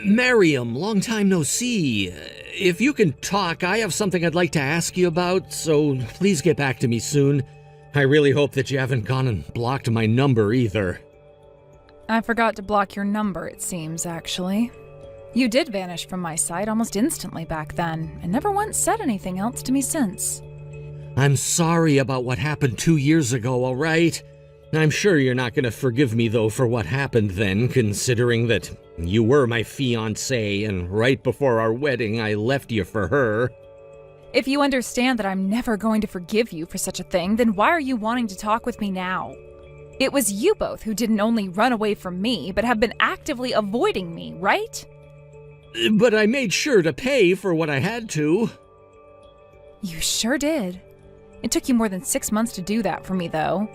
Miriam, long time no see. If you can talk, I have something I'd like to ask you about, so please get back to me soon. I really hope that you haven't gone and blocked my number either. I forgot to block your number, it seems, actually. You did vanish from my sight almost instantly back then, and never once said anything else to me since. I'm sorry about what happened 2 years ago, all right? I'm sure you're not going to forgive me, though, for what happened then, considering that you were my fiancé, and right before our wedding, I left you for her. If you understand that I'm never going to forgive you for such a thing, then why are you wanting to talk with me now? It was you both who didn't only run away from me, but have been actively avoiding me, right? But I made sure to pay for what I had to. You sure did. It took you more than 6 months to do that for me, though.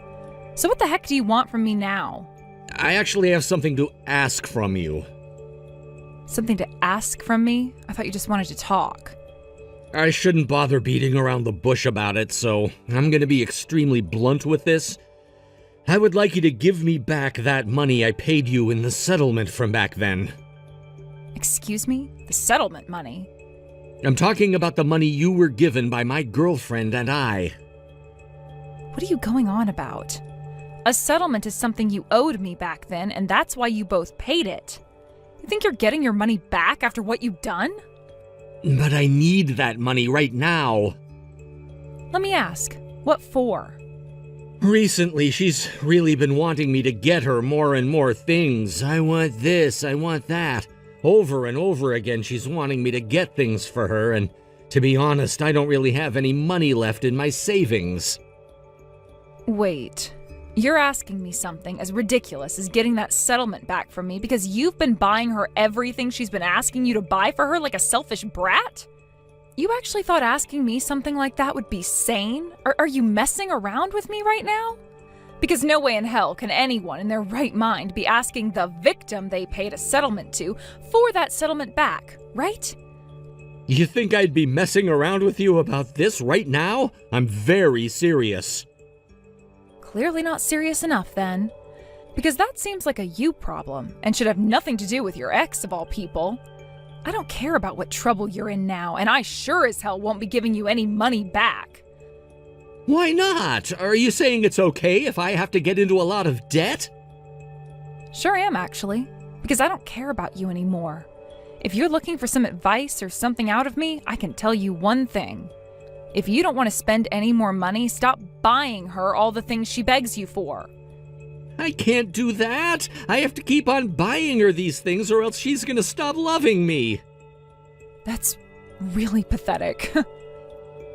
So what the heck do you want from me now? I actually have something to ask from you. Something to ask from me? I thought you just wanted to talk. I shouldn't bother beating around the bush about it, so I'm going to be extremely blunt with this. I would like you to give me back that money I paid you in the settlement from back then. Excuse me? The settlement money? I'm talking about the money you were given by my girlfriend and I. What are you going on about? A settlement is something you owed me back then, and that's why you both paid it. You think you're getting your money back after what you've done? But I need that money right now. Let me ask, what for? Recently, she's really been wanting me to get her more and more things. I want this, I want that. Over and over again, she's wanting me to get things for her, and to be honest, I don't really have any money left in my savings. Wait, you're asking me something as ridiculous as getting that settlement back from me because you've been buying her everything she's been asking you to buy for her like a selfish brat? You actually thought asking me something like that would be sane? Are you messing around with me right now? Because no way in hell can anyone in their right mind be asking the victim they paid a settlement to for that settlement back, right? You think I'd be messing around with you about this right now? I'm very serious. Clearly not serious enough, then. Because that seems like a you problem, and should have nothing to do with your ex, of all people. I don't care about what trouble you're in now, and I sure as hell won't be giving you any money back. Why not? Are you saying it's okay if I have to get into a lot of debt? Sure am, actually. Because I don't care about you anymore. If you're looking for some advice or something out of me, I can tell you one thing. If you don't want to spend any more money, stop buying her all the things she begs you for. I can't do that. I have to keep on buying her these things or else she's gonna stop loving me. That's really pathetic.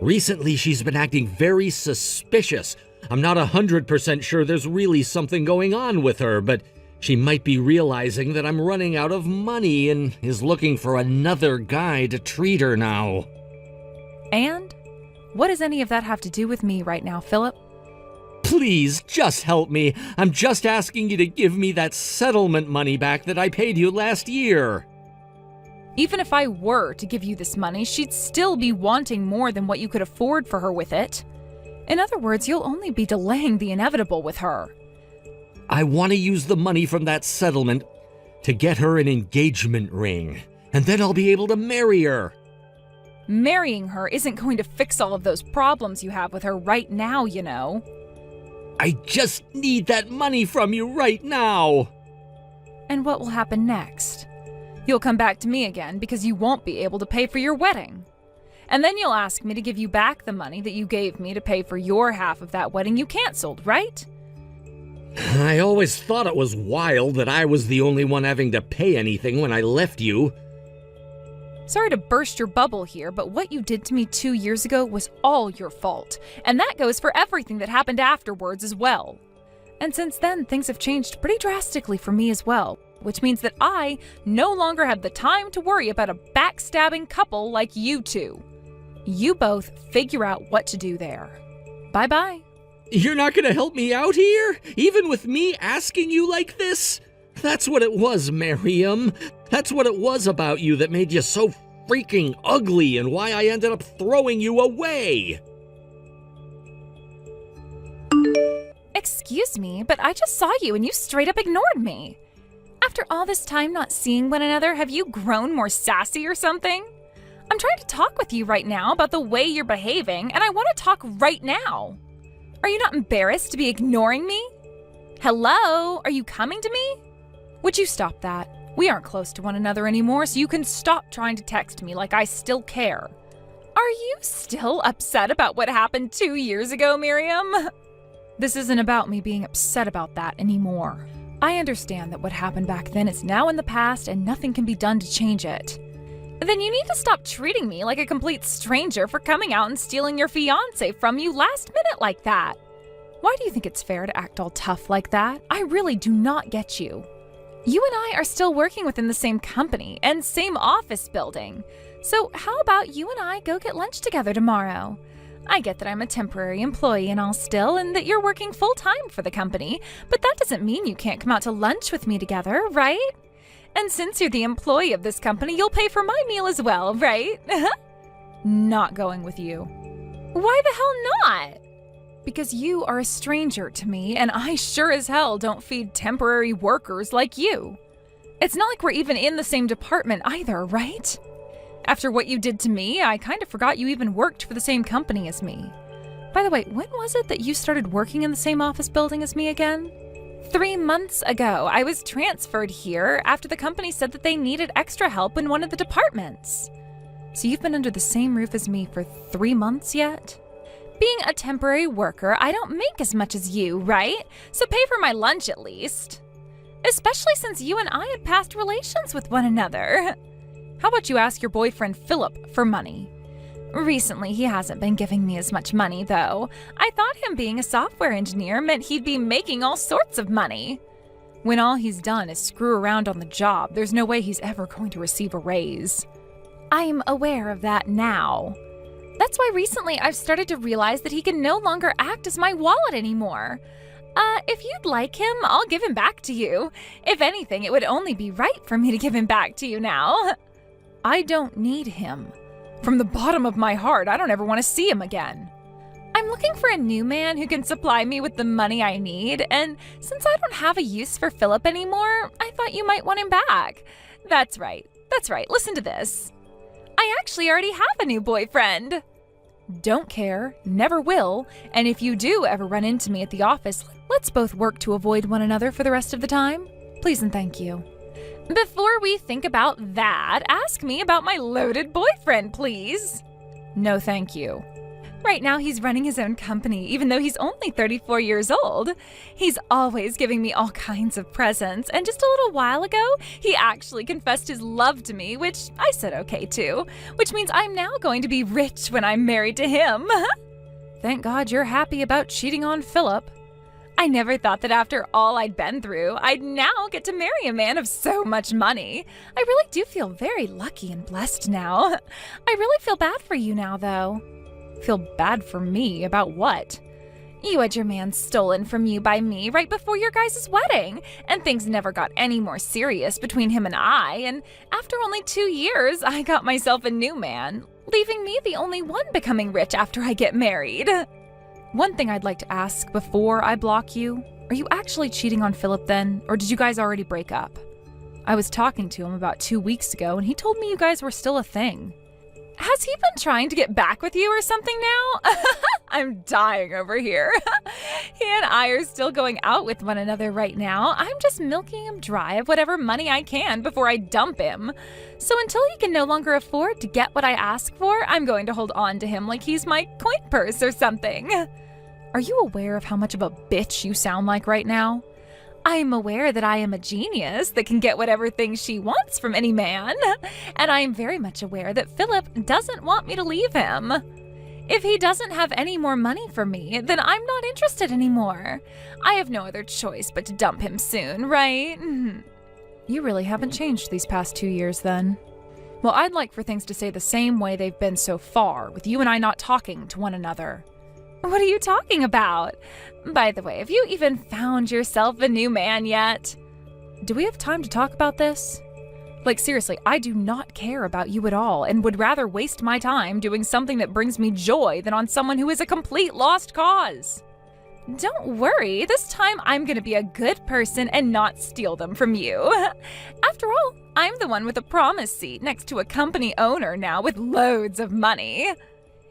Recently, she's been acting very suspicious. I'm not 100% sure there's really something going on with her, but she might be realizing that I'm running out of money and is looking for another guy to treat her now. And? What does any of that have to do with me right now, Philip? Please, just help me. I'm just asking you to give me that settlement money back that I paid you last year. Even if I were to give you this money, she'd still be wanting more than what you could afford for her with it. In other words, you'll only be delaying the inevitable with her. I want to use the money from that settlement to get her an engagement ring, and then I'll be able to marry her. Marrying her isn't going to fix all of those problems you have with her right now, you know. I just need that money from you right now. And what will happen next? You'll come back to me again because you won't be able to pay for your wedding. And then you'll ask me to give you back the money that you gave me to pay for your half of that wedding you canceled, right? I always thought it was wild that I was the only one having to pay anything when I left you. Sorry to burst your bubble here, but what you did to me 2 years ago was all your fault. And that goes for everything that happened afterwards as well. And since then, things have changed pretty drastically for me as well, which means that I no longer have the time to worry about a backstabbing couple like you two. You both figure out what to do there. Bye-bye. You're not gonna help me out here? Even with me asking you like this? That's what it was, Miriam. That's what it was about you that made you so freaking ugly and why I ended up throwing you away. Excuse me, but I just saw you and you straight up ignored me. After all this time not seeing one another, have you grown more sassy or something? I'm trying to talk with you right now about the way you're behaving, and I want to talk right now. Are you not embarrassed to be ignoring me? Hello? Are you coming to me? Would you stop that? We aren't close to one another anymore, so you can stop trying to text me like I still care. Are you still upset about what happened 2 years ago, Miriam? This isn't about me being upset about that anymore. I understand that what happened back then is now in the past and nothing can be done to change it. Then you need to stop treating me like a complete stranger for coming out and stealing your fiancé from you last minute like that. Why do you think it's fair to act all tough like that? I really do not get you. You and I are still working within the same company and same office building. So how about you and I go get lunch together tomorrow? I get that I'm a temporary employee and all still, and that you're working full-time for the company, but that doesn't mean you can't come out to lunch with me together, right? And since you're the employee of this company, you'll pay for my meal as well, right? Not going with you. Why the hell not? Because you are a stranger to me, and I sure as hell don't feed temporary workers like you. It's not like we're even in the same department either, right? After what you did to me, I kind of forgot you even worked for the same company as me. By the way, when was it that you started working in the same office building as me again? 3 months ago. I was transferred here after the company said that they needed extra help in one of the departments. So you've been under the same roof as me for 3 months yet? Being a temporary worker, I don't make as much as you, right? So pay for my lunch at least. Especially since you and I had past relations with one another. How about you ask your boyfriend Philip for money? Recently, he hasn't been giving me as much money, though. I thought him being a software engineer meant he'd be making all sorts of money. When all he's done is screw around on the job, there's no way he's ever going to receive a raise. I'm aware of that now. That's why recently I've started to realize that he can no longer act as my wallet anymore. If you'd like him, I'll give him back to you. If anything, it would only be right for me to give him back to you now. I don't need him. From the bottom of my heart, I don't ever want to see him again. I'm looking for a new man who can supply me with the money I need, and since I don't have a use for Philip anymore, I thought you might want him back. That's right. Listen to this. I actually already have a new boyfriend. Don't care, never will, and if you do ever run into me at the office, let's both work to avoid one another for the rest of the time. Please and thank you. Before we think about that, ask me about my loaded boyfriend, please. No, thank you. Right now, he's running his own company, even though he's only 34 years old. He's always giving me all kinds of presents, and just a little while ago, he actually confessed his love to me, which I said okay to, which means I'm now going to be rich when I'm married to him. Thank God you're happy about cheating on Philip. I never thought that after all I'd been through, I'd now get to marry a man of so much money. I really do feel very lucky and blessed now. I really feel bad for you now, though. Feel bad for me about what? You had your man stolen from you by me right before your guys' wedding, and things never got any more serious between him and I, and after only 2 years, I got myself a new man, leaving me the only one becoming rich after I get married. One thing I'd like to ask before I block you, are you actually cheating on Philip then, or did you guys already break up? I was talking to him about 2 weeks ago, and he told me you guys were still a thing. Has he been trying to get back with you or something now? I'm dying over here. He and I are still going out with one another right now. I'm just milking him dry of whatever money I can before I dump him. So until he can no longer afford to get what I ask for, I'm going to hold on to him like he's my coin purse or something. Are you aware of how much of a bitch you sound like right now? I'm aware that I am a genius that can get whatever thing she wants from any man, and I am very much aware that Philip doesn't want me to leave him. If he doesn't have any more money for me, then I'm not interested anymore. I have no other choice but to dump him soon, right? You really haven't changed these past 2 years then. Well, I'd like for things to stay the same way they've been so far, with you and I not talking to one another. What are you talking about? By the way, have you even found yourself a new man yet? Do we have time to talk about this? Like, seriously, I do not care about you at all and would rather waste my time doing something that brings me joy than on someone who is a complete lost cause. Don't worry, this time I'm gonna be a good person and not steal them from you. After all, I'm the one with a promise seat next to a company owner now with loads of money.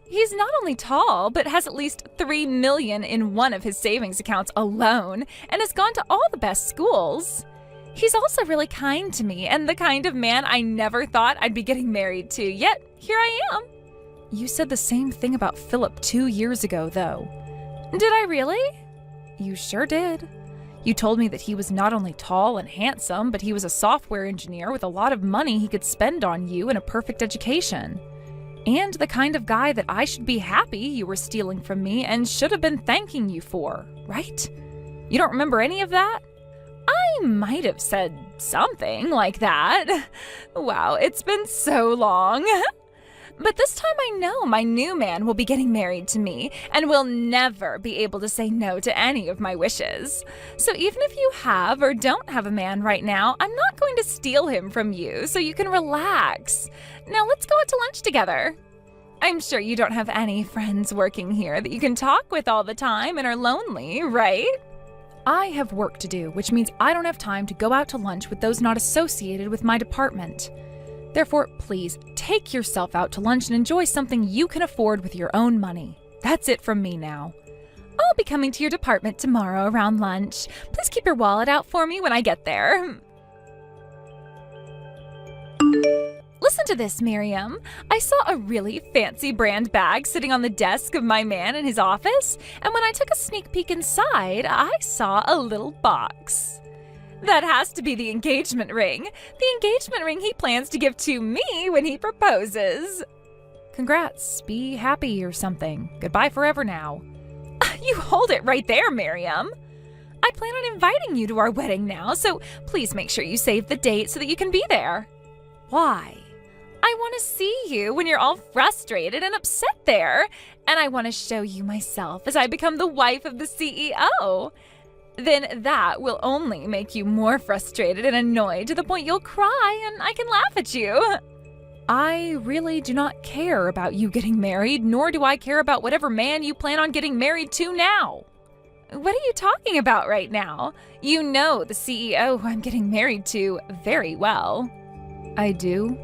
He's not only tall, but has at least $3 million in one of his savings accounts alone, and has gone to all the best schools. He's also really kind to me, and the kind of man I never thought I'd be getting married to, yet here I am. You said the same thing about Philip 2 years ago, though. Did I really? You sure did. You told me that he was not only tall and handsome, but he was a software engineer with a lot of money he could spend on you and a perfect education. And the kind of guy that I should be happy you were stealing from me and should have been thanking you for, right? You don't remember any of that? I might have said something like that. Wow, it's been so long. But this time I know my new man will be getting married to me and will never be able to say no to any of my wishes. So even if you have or don't have a man right now, I'm not going to steal him from you so you can relax. Now let's go out to lunch together. I'm sure you don't have any friends working here that you can talk with all the time and are lonely, right? I have work to do, which means I don't have time to go out to lunch with those not associated with my department. Therefore, please take yourself out to lunch and enjoy something you can afford with your own money. That's it from me now. I'll be coming to your department tomorrow around lunch. Please keep your wallet out for me when I get there. Listen to this, Miriam. I saw a really fancy brand bag sitting on the desk of my man in his office, and when I took a sneak peek inside, I saw a little box. That has to be the engagement ring. The engagement ring he plans to give to me when he proposes. Congrats. Be happy or something. Goodbye forever now. You hold it right there, Miriam. I plan on inviting you to our wedding now, so please make sure you save the date so that you can be there. Why? I want to see you when you're all frustrated and upset there, and I want to show you myself as I become the wife of the CEO. Then that will only make you more frustrated and annoyed to the point you'll cry and I can laugh at you. I really do not care about you getting married, nor do I care about whatever man you plan on getting married to now. What are you talking about right now? You know the CEO who I'm getting married to very well. I do.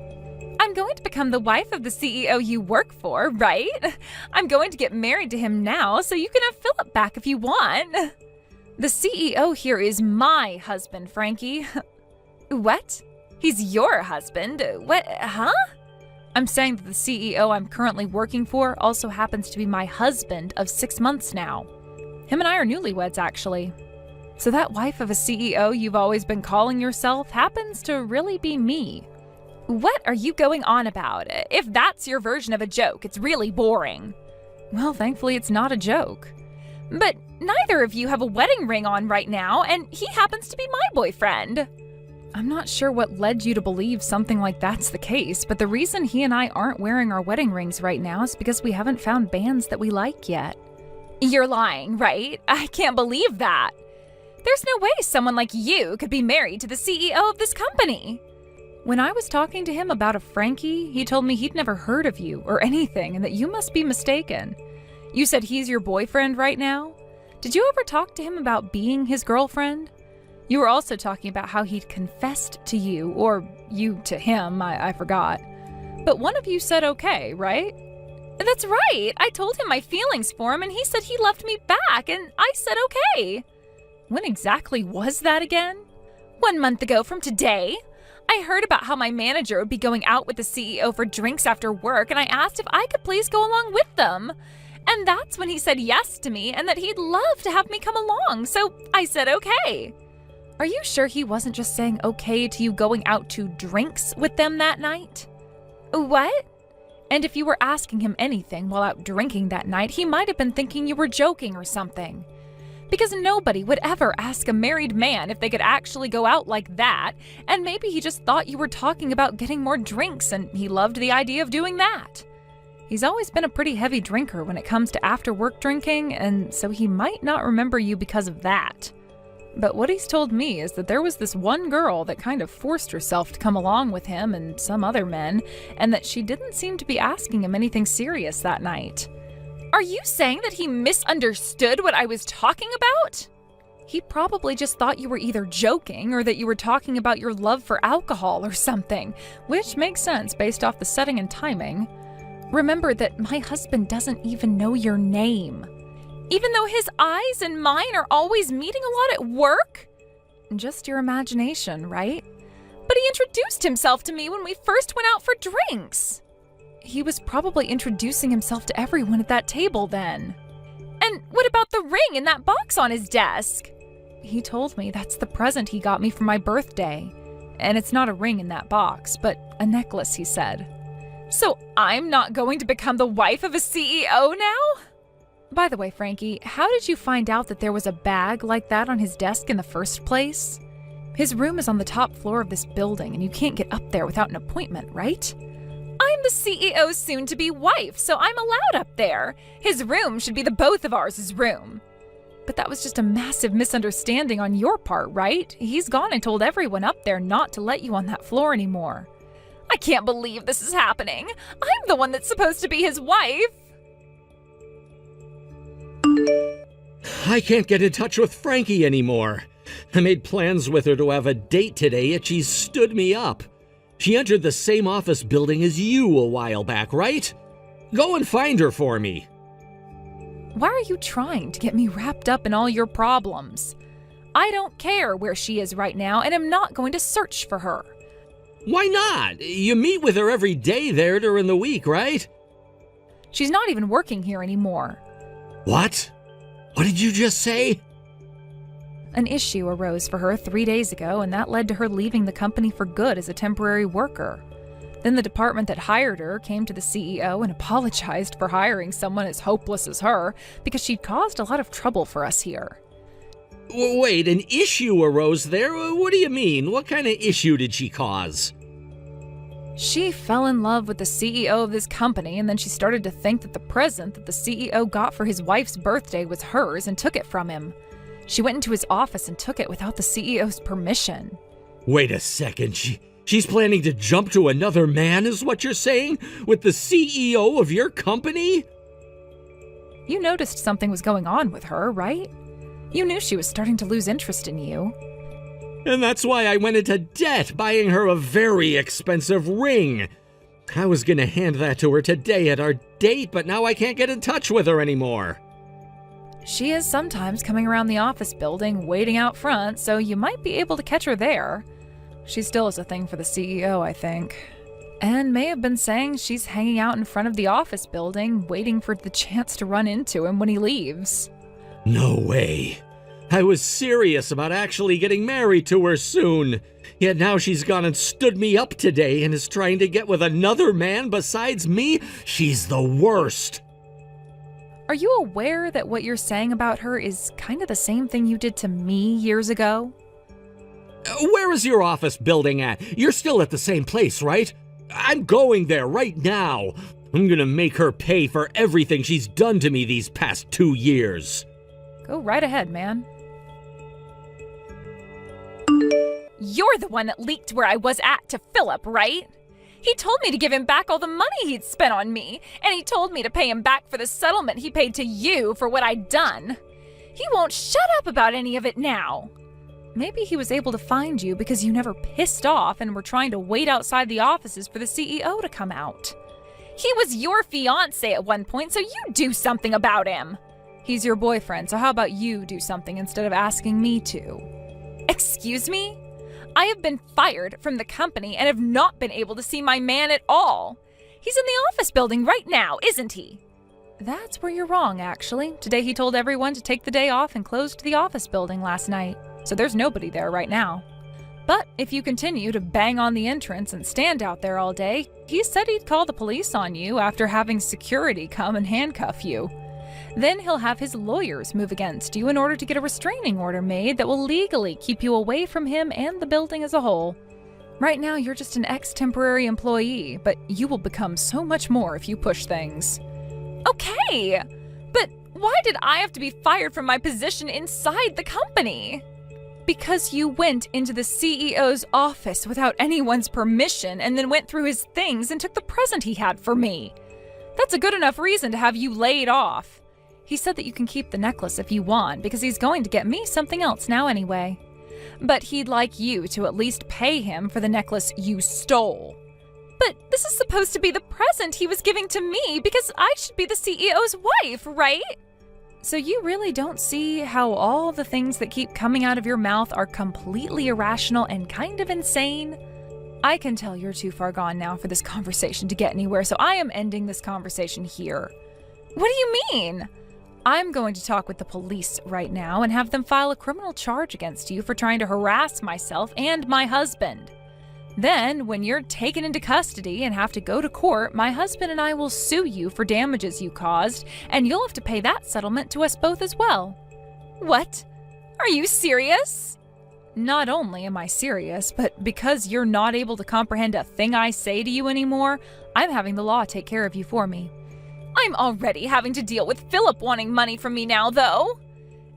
I'm going to become the wife of the CEO you work for, right? I'm going to get married to him now so you can have Philip back if you want. The CEO here is my husband, Frankie. What? He's your husband? What? Huh? I'm saying that the CEO I'm currently working for also happens to be my husband of 6 months now. Him and I are newlyweds, actually. So that wife of a CEO you've always been calling yourself happens to really be me. What are you going on about? If that's your version of a joke, it's really boring. Well, thankfully it's not a joke. But neither of you have a wedding ring on right now, and he happens to be my boyfriend. I'm not sure what led you to believe something like that's the case, but the reason he and I aren't wearing our wedding rings right now is because we haven't found bands that we like yet. You're lying, right? I can't believe that. There's no way someone like you could be married to the CEO of this company. When I was talking to him about a Frankie, he told me he'd never heard of you or anything and that you must be mistaken. You said he's your boyfriend right now? Did you ever talk to him about being his girlfriend? You were also talking about how he'd confessed to you, or you to him, I forgot. But one of you said okay, right? That's right! I told him my feelings for him and he said he loved me back and I said okay. When exactly was that again? 1 month ago from today. I heard about how my manager would be going out with the CEO for drinks after work and I asked if I could please go along with them. And that's when he said yes to me and that he'd love to have me come along, so I said okay. Are you sure he wasn't just saying okay to you going out to drinks with them that night? What? And if you were asking him anything while out drinking that night, he might have been thinking you were joking or something. Because nobody would ever ask a married man if they could actually go out like that, and maybe he just thought you were talking about getting more drinks and he loved the idea of doing that. He's always been a pretty heavy drinker when it comes to after-work drinking, and so he might not remember you because of that. But what he's told me is that there was this one girl that kind of forced herself to come along with him and some other men, and that she didn't seem to be asking him anything serious that night. Are you saying that he misunderstood what I was talking about? He probably just thought you were either joking or that you were talking about your love for alcohol or something, which makes sense based off the setting and timing. Remember that my husband doesn't even know your name. Even though his eyes and mine are always meeting a lot at work? Just your imagination, right? But he introduced himself to me when we first went out for drinks. He was probably introducing himself to everyone at that table then. And what about the ring in that box on his desk? He told me that's the present he got me for my birthday. And it's not a ring in that box, but a necklace, he said. So I'm not going to become the wife of a CEO now? By the way, Frankie, how did you find out that there was a bag like that on his desk in the first place? His room is on the top floor of this building, and you can't get up there without an appointment, right? I'm the CEO's soon-to-be wife, so I'm allowed up there. His room should be the both of ours' room. But that was just a massive misunderstanding on your part, right? He's gone and told everyone up there not to let you on that floor anymore. I can't believe this is happening. I'm the one that's supposed to be his wife. I can't get in touch with Frankie anymore. I made plans with her to have a date today, and she's stood me up. She entered the same office building as you a while back, right? Go and find her for me. Why are you trying to get me wrapped up in all your problems? I don't care where she is right now, and I'm not going to search for her. Why not? You meet with her every day there during the week, right? She's not even working here anymore. What? What did you just say? An issue arose for her 3 days ago, and that led to her leaving the company for good as a temporary worker. Then the department that hired her came to the CEO and apologized for hiring someone as hopeless as her because she'd caused a lot of trouble for us here. Wait, an issue arose there? What do you mean? What kind of issue did she cause? She fell in love with the CEO of this company, and then she started to think that the present that the CEO got for his wife's birthday was hers and took it from him. She went into his office and took it without the CEO's permission. Wait a second, she's planning to jump to another man, is what you're saying? With the CEO of your company? You noticed something was going on with her, right? You knew she was starting to lose interest in you. And that's why I went into debt, buying her a very expensive ring. I was gonna hand that to her today at our date, but now I can't get in touch with her anymore. She is sometimes coming around the office building, waiting out front, so you might be able to catch her there. She still has a thing for the CEO, I think. And may have been saying she's hanging out in front of the office building, waiting for the chance to run into him when he leaves. No way. I was serious about actually getting married to her soon. Yet now she's gone and stood me up today and is trying to get with another man besides me? She's the worst. Are you aware that what you're saying about her is kind of the same thing you did to me years ago? Where is your office building at? You're still at the same place, right? I'm going there right now. I'm gonna make her pay for everything she's done to me these past 2 years. Go right ahead, man. You're the one that leaked where I was at to Philip, right? He told me to give him back all the money he'd spent on me, and he told me to pay him back for the settlement he paid to you for what I'd done. He won't shut up about any of it now. Maybe he was able to find you because you never pissed off and were trying to wait outside the offices for the CEO to come out. He was your fiancé at one point, so you do something about him. He's your boyfriend, so how about you do something instead of asking me to? Excuse me? I have been fired from the company and have not been able to see my man at all. He's in the office building right now, isn't he? That's where you're wrong, actually. Today he told everyone to take the day off and closed the office building last night, so there's nobody there right now. But if you continue to bang on the entrance and stand out there all day, he said he'd call the police on you after having security come and handcuff you. Then he'll have his lawyers move against you in order to get a restraining order made that will legally keep you away from him and the building as a whole. Right now, you're just an ex-temporary employee, but you will become so much more if you push things. Okay, but why did I have to be fired from my position inside the company? Because you went into the CEO's office without anyone's permission and then went through his things and took the present he had for me. That's a good enough reason to have you laid off. He said that you can keep the necklace if you want, because he's going to get me something else now anyway. But he'd like you to at least pay him for the necklace you stole. But this is supposed to be the present he was giving to me because I should be the CEO's wife, right? So you really don't see how all the things that keep coming out of your mouth are completely irrational and kind of insane? I can tell you're too far gone now for this conversation to get anywhere, so I am ending this conversation here. What do you mean? I'm going to talk with the police right now and have them file a criminal charge against you for trying to harass myself and my husband. Then, when you're taken into custody and have to go to court, my husband and I will sue you for damages you caused, and you'll have to pay that settlement to us both as well. What? Are you serious? Not only am I serious, but because you're not able to comprehend a thing I say to you anymore, I'm having the law take care of you for me. I'm already having to deal with Philip wanting money from me now, though.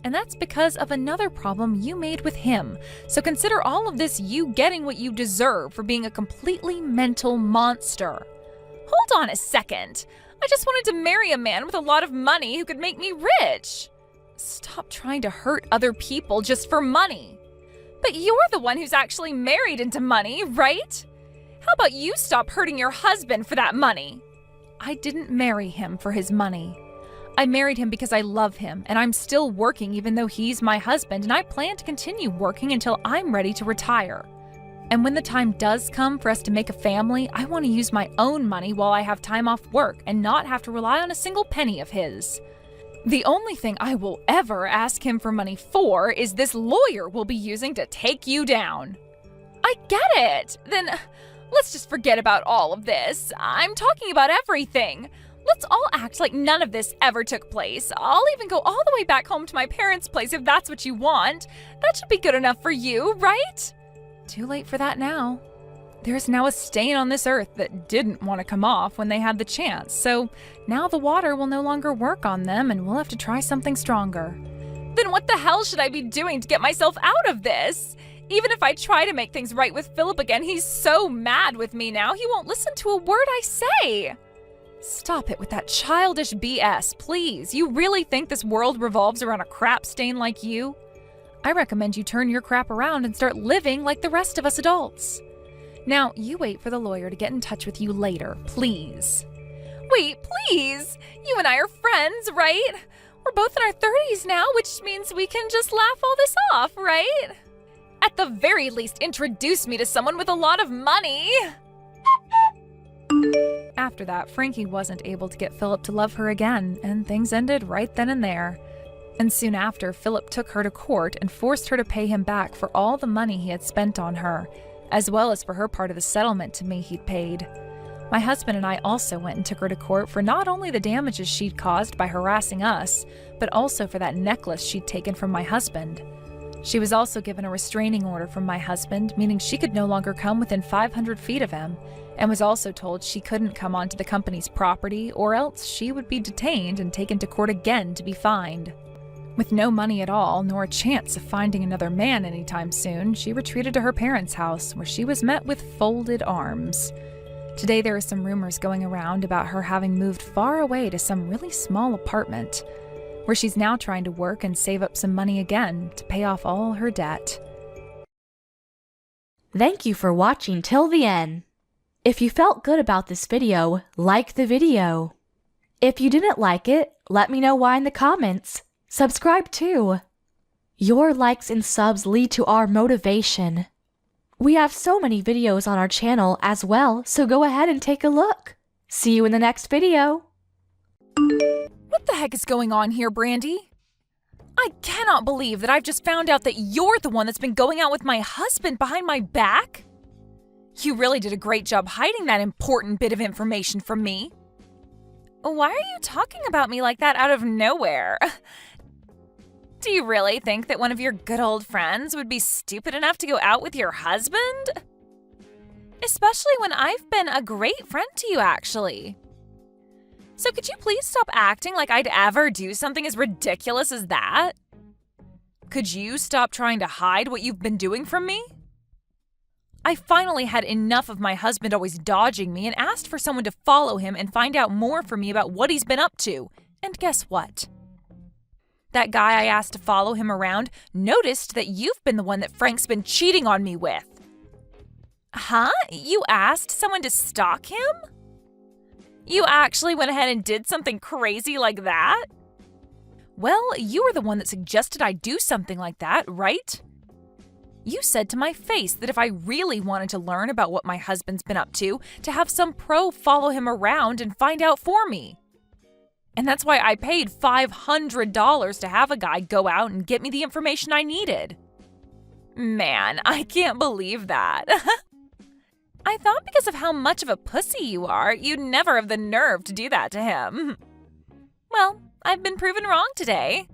And that's because of another problem you made with him. So consider all of this you getting what you deserve for being a completely mental monster. Hold on a second. I just wanted to marry a man with a lot of money who could make me rich. Stop trying to hurt other people just for money. But you're the one who's actually married into money, right? How about you stop hurting your husband for that money? I didn't marry him for his money. I married him because I love him, and I'm still working even though he's my husband, and I plan to continue working until I'm ready to retire. And when the time does come for us to make a family, I want to use my own money while I have time off work and not have to rely on a single penny of his. The only thing I will ever ask him for money for is this lawyer we'll be using to take you down. I get it. Then let's just forget about all of this. I'm talking about everything. Let's all act like none of this ever took place. I'll even go all the way back home to my parents' place if that's what you want. That should be good enough for you, right? Too late for that now. There's now a stain on this earth that didn't want to come off when they had the chance, so now the water will no longer work on them and we'll have to try something stronger. Then what the hell should I be doing to get myself out of this? Even if I try to make things right with Philip again, he's so mad with me now, he won't listen to a word I say. Stop it with that childish BS, please. You really think this world revolves around a crap stain like you? I recommend you turn your crap around and start living like the rest of us adults. Now, you wait for the lawyer to get in touch with you later, please. Wait, please! You and I are friends, right? We're both in our 30s now, which means we can just laugh all this off, right? At the very least, introduce me to someone with a lot of money! After that, Frankie wasn't able to get Philip to love her again, and things ended right then and there. And soon after, Philip took her to court and forced her to pay him back for all the money he had spent on her, as well as for her part of the settlement to me he'd paid. My husband and I also went and took her to court for not only the damages she'd caused by harassing us, but also for that necklace she'd taken from my husband. She was also given a restraining order from my husband, meaning she could no longer come within 500 feet of him, and was also told she couldn't come onto the company's property or else she would be detained and taken to court again to be fined. With no money at all, nor a chance of finding another man anytime soon, she retreated to her parents' house, where she was met with folded arms. Today there are some rumors going around about her having moved far away to some really small apartment, where she's now trying to work and save up some money again to pay off all her debt. Thank you for watching till the end. If you felt good about this video, like the video. If you didn't like it, let me know why in the comments. Subscribe too. Your likes and subs lead to our motivation. We have so many videos on our channel as well, so go ahead and take a look. See you in the next video. What the heck is going on here, Brandy? I cannot believe that I've just found out that you're the one that's been going out with my husband behind my back. You really did a great job hiding that important bit of information from me. Why are you talking about me like that out of nowhere? Do you really think that one of your good old friends would be stupid enough to go out with your husband? Especially when I've been a great friend to you, actually. So could you please stop acting like I'd ever do something as ridiculous as that? Could you stop trying to hide what you've been doing from me? I finally had enough of my husband always dodging me and asked for someone to follow him and find out more for me about what he's been up to. And guess what? That guy I asked to follow him around noticed that you've been the one that Frank's been cheating on me with. Huh? You asked someone to stalk him? You actually went ahead and did something crazy like that? Well, you were the one that suggested I do something like that, right? You said to my face that if I really wanted to learn about what my husband's been up to have some pro follow him around and find out for me. And that's why I paid $500 to have a guy go out and get me the information I needed. Man, I can't believe that. I thought because of how much of a pussy you are, you'd never have the nerve to do that to him. Well, I've been proven wrong today.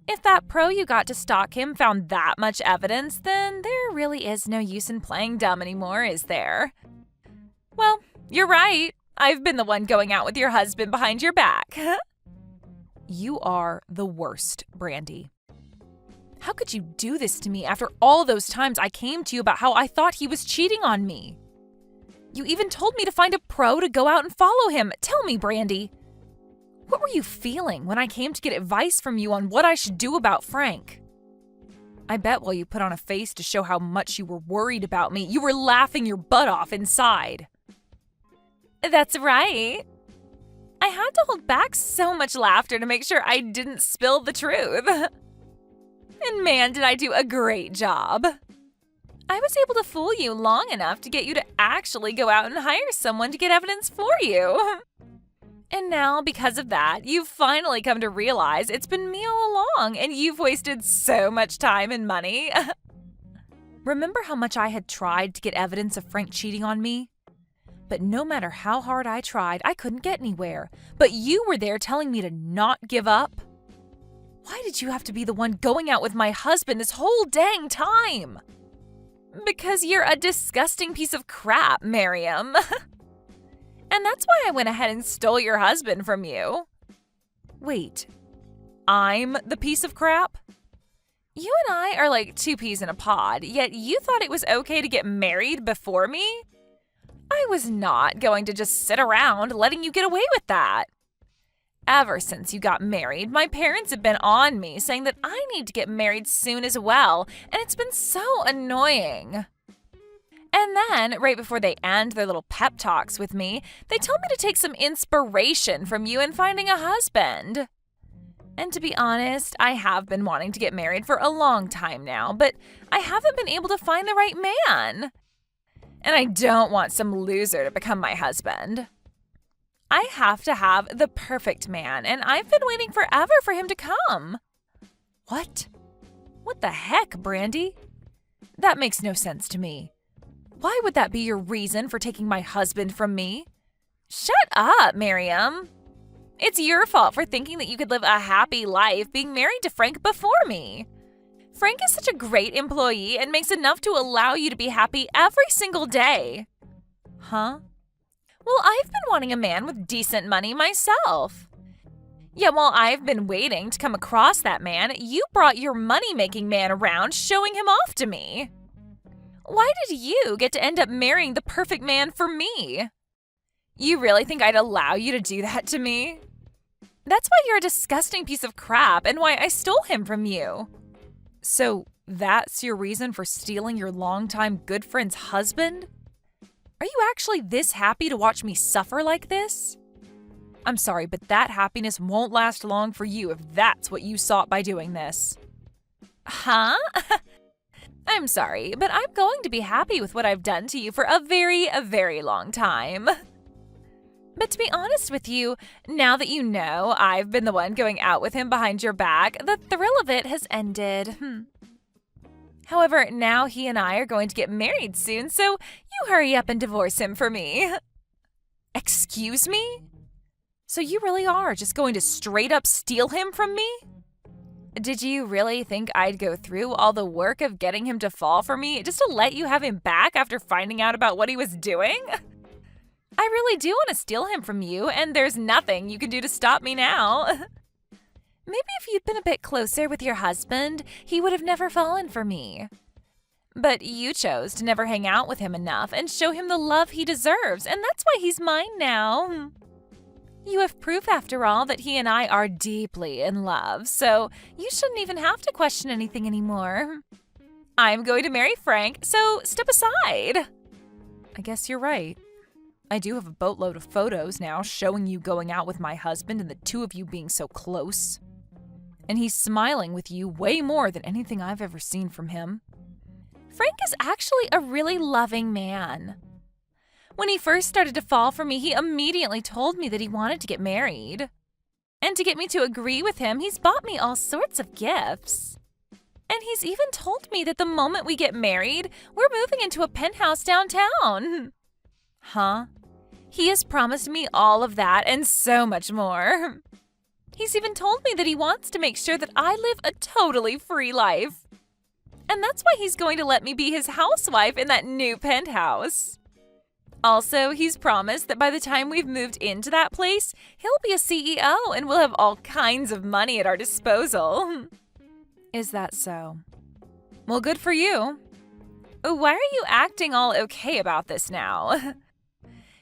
If that pro you got to stalk him found that much evidence, then there really is no use in playing dumb anymore, is there? Well, you're right. I've been the one going out with your husband behind your back. You are the worst, Brandy. How could you do this to me after all those times I came to you about how I thought he was cheating on me? You even told me to find a pro to go out and follow him. Tell me, Brandy. What were you feeling when I came to get advice from you on what I should do about Frank? I bet while you put on a face to show how much you were worried about me, you were laughing your butt off inside. That's right. I had to hold back so much laughter to make sure I didn't spill the truth. And man, did I do a great job. I was able to fool you long enough to get you to actually go out and hire someone to get evidence for you. And now, because of that, you've finally come to realize it's been me all along and you've wasted so much time and money. Remember how much I had tried to get evidence of Frank cheating on me? But no matter how hard I tried, I couldn't get anywhere. But you were there telling me to not give up. Why did you have to be the one going out with my husband this whole dang time? Because you're a disgusting piece of crap, Miriam. And that's why I went ahead and stole your husband from you. Wait, I'm the piece of crap? You and I are like two peas in a pod, yet you thought it was okay to get married before me? I was not going to just sit around letting you get away with that. Ever since you got married, my parents have been on me saying that I need to get married soon as well, and it's been so annoying. And then, right before they end their little pep talks with me, they told me to take some inspiration from you in finding a husband. And to be honest, I have been wanting to get married for a long time now, but I haven't been able to find the right man. And I don't want some loser to become my husband. I have to have the perfect man, and I've been waiting forever for him to come. What? What the heck, Brandy? That makes no sense to me. Why would that be your reason for taking my husband from me? Shut up, Miriam. It's your fault for thinking that you could live a happy life being married to Frank before me. Frank is such a great employee and makes enough to allow you to be happy every single day. Huh? Well, I've been wanting a man with decent money myself. Yet while I've been waiting to come across that man, you brought your money-making man around showing him off to me. Why did you get to end up marrying the perfect man for me? You really think I'd allow you to do that to me? That's why you're a disgusting piece of crap and why I stole him from you. So that's your reason for stealing your longtime good friend's husband? Are you actually this happy to watch me suffer like this? I'm sorry, but that happiness won't last long for you if that's what you sought by doing this. Huh? I'm sorry, but I'm going to be happy with what I've done to you for a very long time. But to be honest with you, now that you know I've been the one going out with him behind your back, the thrill of it has ended. However, now he and I are going to get married soon, so you hurry up and divorce him for me. Excuse me? So you really are just going to straight up steal him from me? Did you really think I'd go through all the work of getting him to fall for me just to let you have him back after finding out about what he was doing? I really do want to steal him from you, and there's nothing you can do to stop me now. Maybe if you'd been a bit closer with your husband, he would have never fallen for me. But you chose to never hang out with him enough and show him the love he deserves, and that's why he's mine now. You have proof, after all, that he and I are deeply in love, so you shouldn't even have to question anything anymore. I'm going to marry Frank, so step aside. I guess you're right. I do have a boatload of photos now showing you going out with my husband and the two of you being so close. And he's smiling with you way more than anything I've ever seen from him. Frank is actually a really loving man. When he first started to fall for me, he immediately told me that he wanted to get married. And to get me to agree with him, he's bought me all sorts of gifts. And he's even told me that the moment we get married, we're moving into a penthouse downtown. Huh? He has promised me all of that and so much more. He's even told me that he wants to make sure that I live a totally free life. And that's why he's going to let me be his housewife in that new penthouse. Also, he's promised that by the time we've moved into that place, he'll be a CEO and we'll have all kinds of money at our disposal. Is that so? Well, good for you. Why are you acting all okay about this now?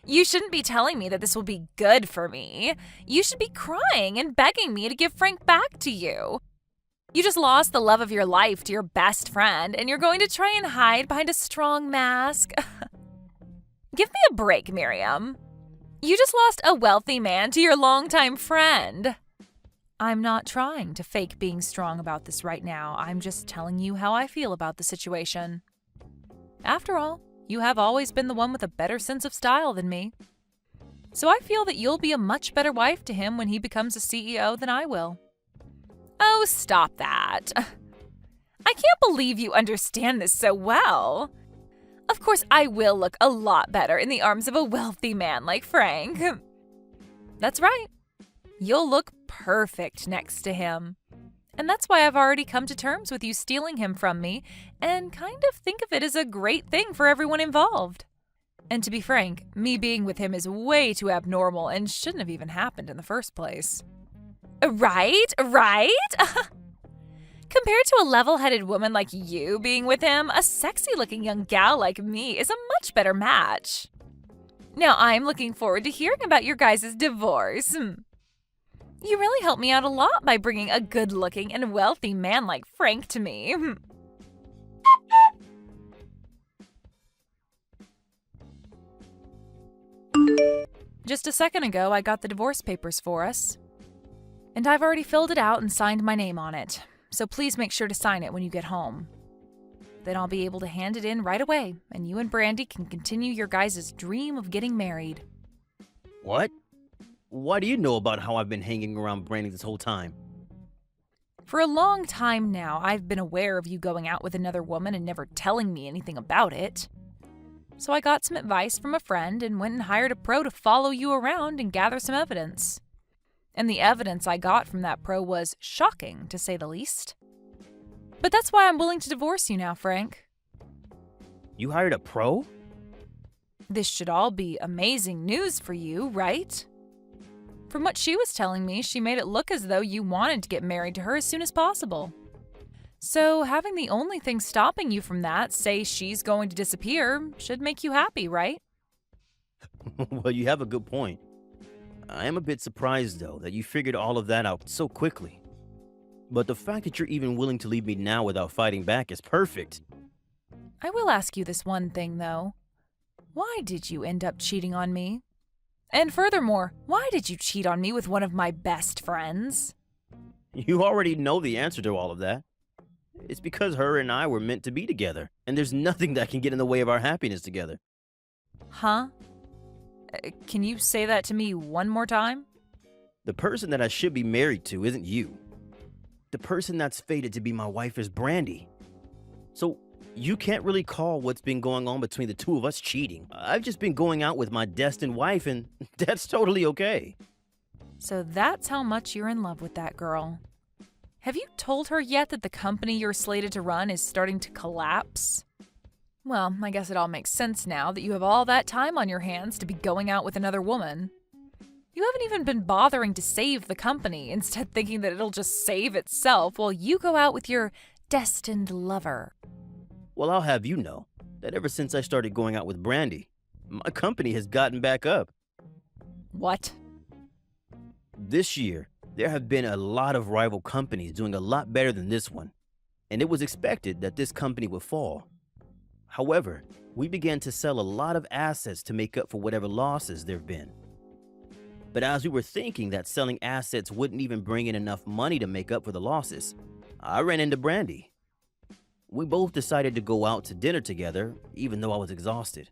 You shouldn't be telling me that this will be good for me. You should be crying and begging me to give Frank back to you. You just lost the love of your life to your best friend, and you're going to try and hide behind a strong mask. Give me a break, Miriam. You just lost a wealthy man to your longtime friend. I'm not trying to fake being strong about this right now. I'm just telling you how I feel about the situation. After all, you have always been the one with a better sense of style than me. So I feel that you'll be a much better wife to him when he becomes a CEO than I will. Oh, stop that. I can't believe you understand this so well. Of course, I will look a lot better in the arms of a wealthy man like Frank. That's right. You'll look perfect next to him. And that's why I've already come to terms with you stealing him from me and kind of think of it as a great thing for everyone involved. And to be frank, me being with him is way too abnormal and shouldn't have even happened in the first place. Right? Compared to a level-headed woman like you being with him, a sexy-looking young gal like me is a much better match. Now I'm looking forward to hearing about your guys' divorce. You really helped me out a lot by bringing a good-looking and wealthy man like Frank to me. Just a second ago, I got the divorce papers for us. And I've already filled it out and signed my name on it. So please make sure to sign it when you get home. Then I'll be able to hand it in right away, and you and Brandy can continue your guys' dream of getting married. What? Why do you know about how I've been hanging around Brandy this whole time? For a long time now, I've been aware of you going out with another woman and never telling me anything about it. So I got some advice from a friend and went and hired a pro to follow you around and gather some evidence. And the evidence I got from that pro was shocking, to say the least. But that's why I'm willing to divorce you now, Frank. You hired a pro? This should all be amazing news for you, right? From what she was telling me, she made it look as though you wanted to get married to her as soon as possible. So having the only thing stopping you from that say she's going to disappear should make you happy, right? Well, you have a good point. I am a bit surprised, though, that you figured all of that out so quickly. But the fact that you're even willing to leave me now without fighting back is perfect. I will ask you this one thing, though. Why did you end up cheating on me? And furthermore, why did you cheat on me with one of my best friends? You already know the answer to all of that. It's because her and I were meant to be together, and there's nothing that can get in the way of our happiness together. Huh? Can you say that to me one more time? The person that I should be married to isn't you. The person that's fated to be my wife is Brandy. So you can't really call what's been going on between the two of us cheating. I've just been going out with my destined wife, and that's totally okay. So that's how much you're in love with that girl. Have you told her yet that the company you're slated to run is starting to collapse? Well, I guess it all makes sense now that you have all that time on your hands to be going out with another woman. You haven't even been bothering to save the company, instead thinking that it'll just save itself while you go out with your destined lover. Well, I'll have you know that ever since I started going out with Brandy, my company has gotten back up. What? This year, there have been a lot of rival companies doing a lot better than this one, and it was expected that this company would fall. However, we began to sell a lot of assets to make up for whatever losses there have been. But as we were thinking that selling assets wouldn't even bring in enough money to make up for the losses, I ran into Brandy. We both decided to go out to dinner together, even though I was exhausted.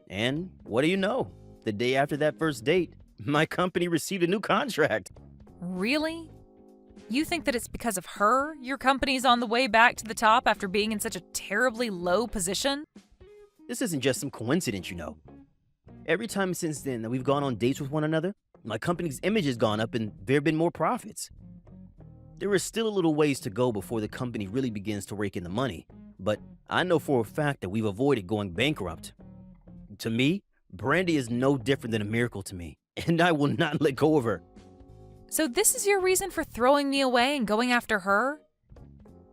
And what do you know? The day after that first date, my company received a new contract. Really? You think that it's because of her your company's on the way back to the top after being in such a terribly low position? This isn't just some coincidence, you know. Every time since then that we've gone on dates with one another, my company's image has gone up and there have been more profits. There is still a little ways to go before the company really begins to rake in the money, but I know for a fact that we've avoided going bankrupt. To me, Brandy is no different than a miracle to me, and I will not let go of her. So this is your reason for throwing me away and going after her?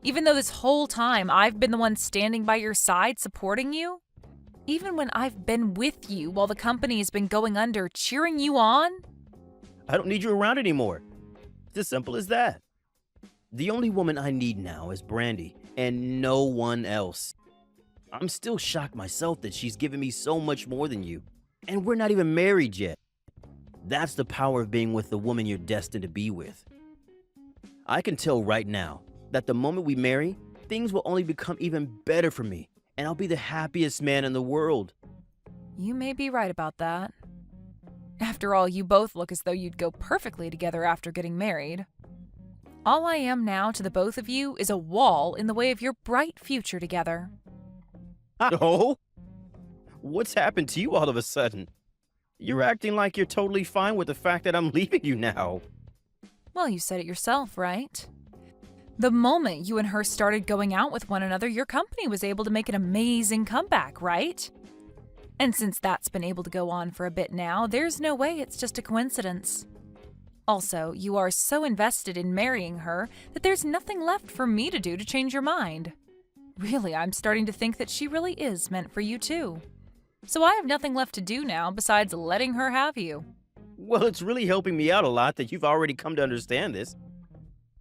Even though this whole time I've been the one standing by your side supporting you? Even when I've been with you while the company has been going under, cheering you on? I don't need you around anymore. It's as simple as that. The only woman I need now is Brandy, and no one else. I'm still shocked myself that she's given me so much more than you, and we're not even married yet. That's the power of being with the woman you're destined to be with. I can tell right now that the moment we marry, things will only become even better for me, and I'll be the happiest man in the world. You may be right about that. After all, you both look as though you'd go perfectly together after getting married. All I am now to the both of you is a wall in the way of your bright future together. Oh? What's happened to you all of a sudden? You're acting like you're totally fine with the fact that I'm leaving you now. Well, you said it yourself, right? The moment you and her started going out with one another, your company was able to make an amazing comeback, right? And since that's been able to go on for a bit now, there's no way it's just a coincidence. Also, you are so invested in marrying her that there's nothing left for me to do to change your mind. Really, I'm starting to think that she really is meant for you too. So I have nothing left to do now besides letting her have you. Well, it's really helping me out a lot that you've already come to understand this.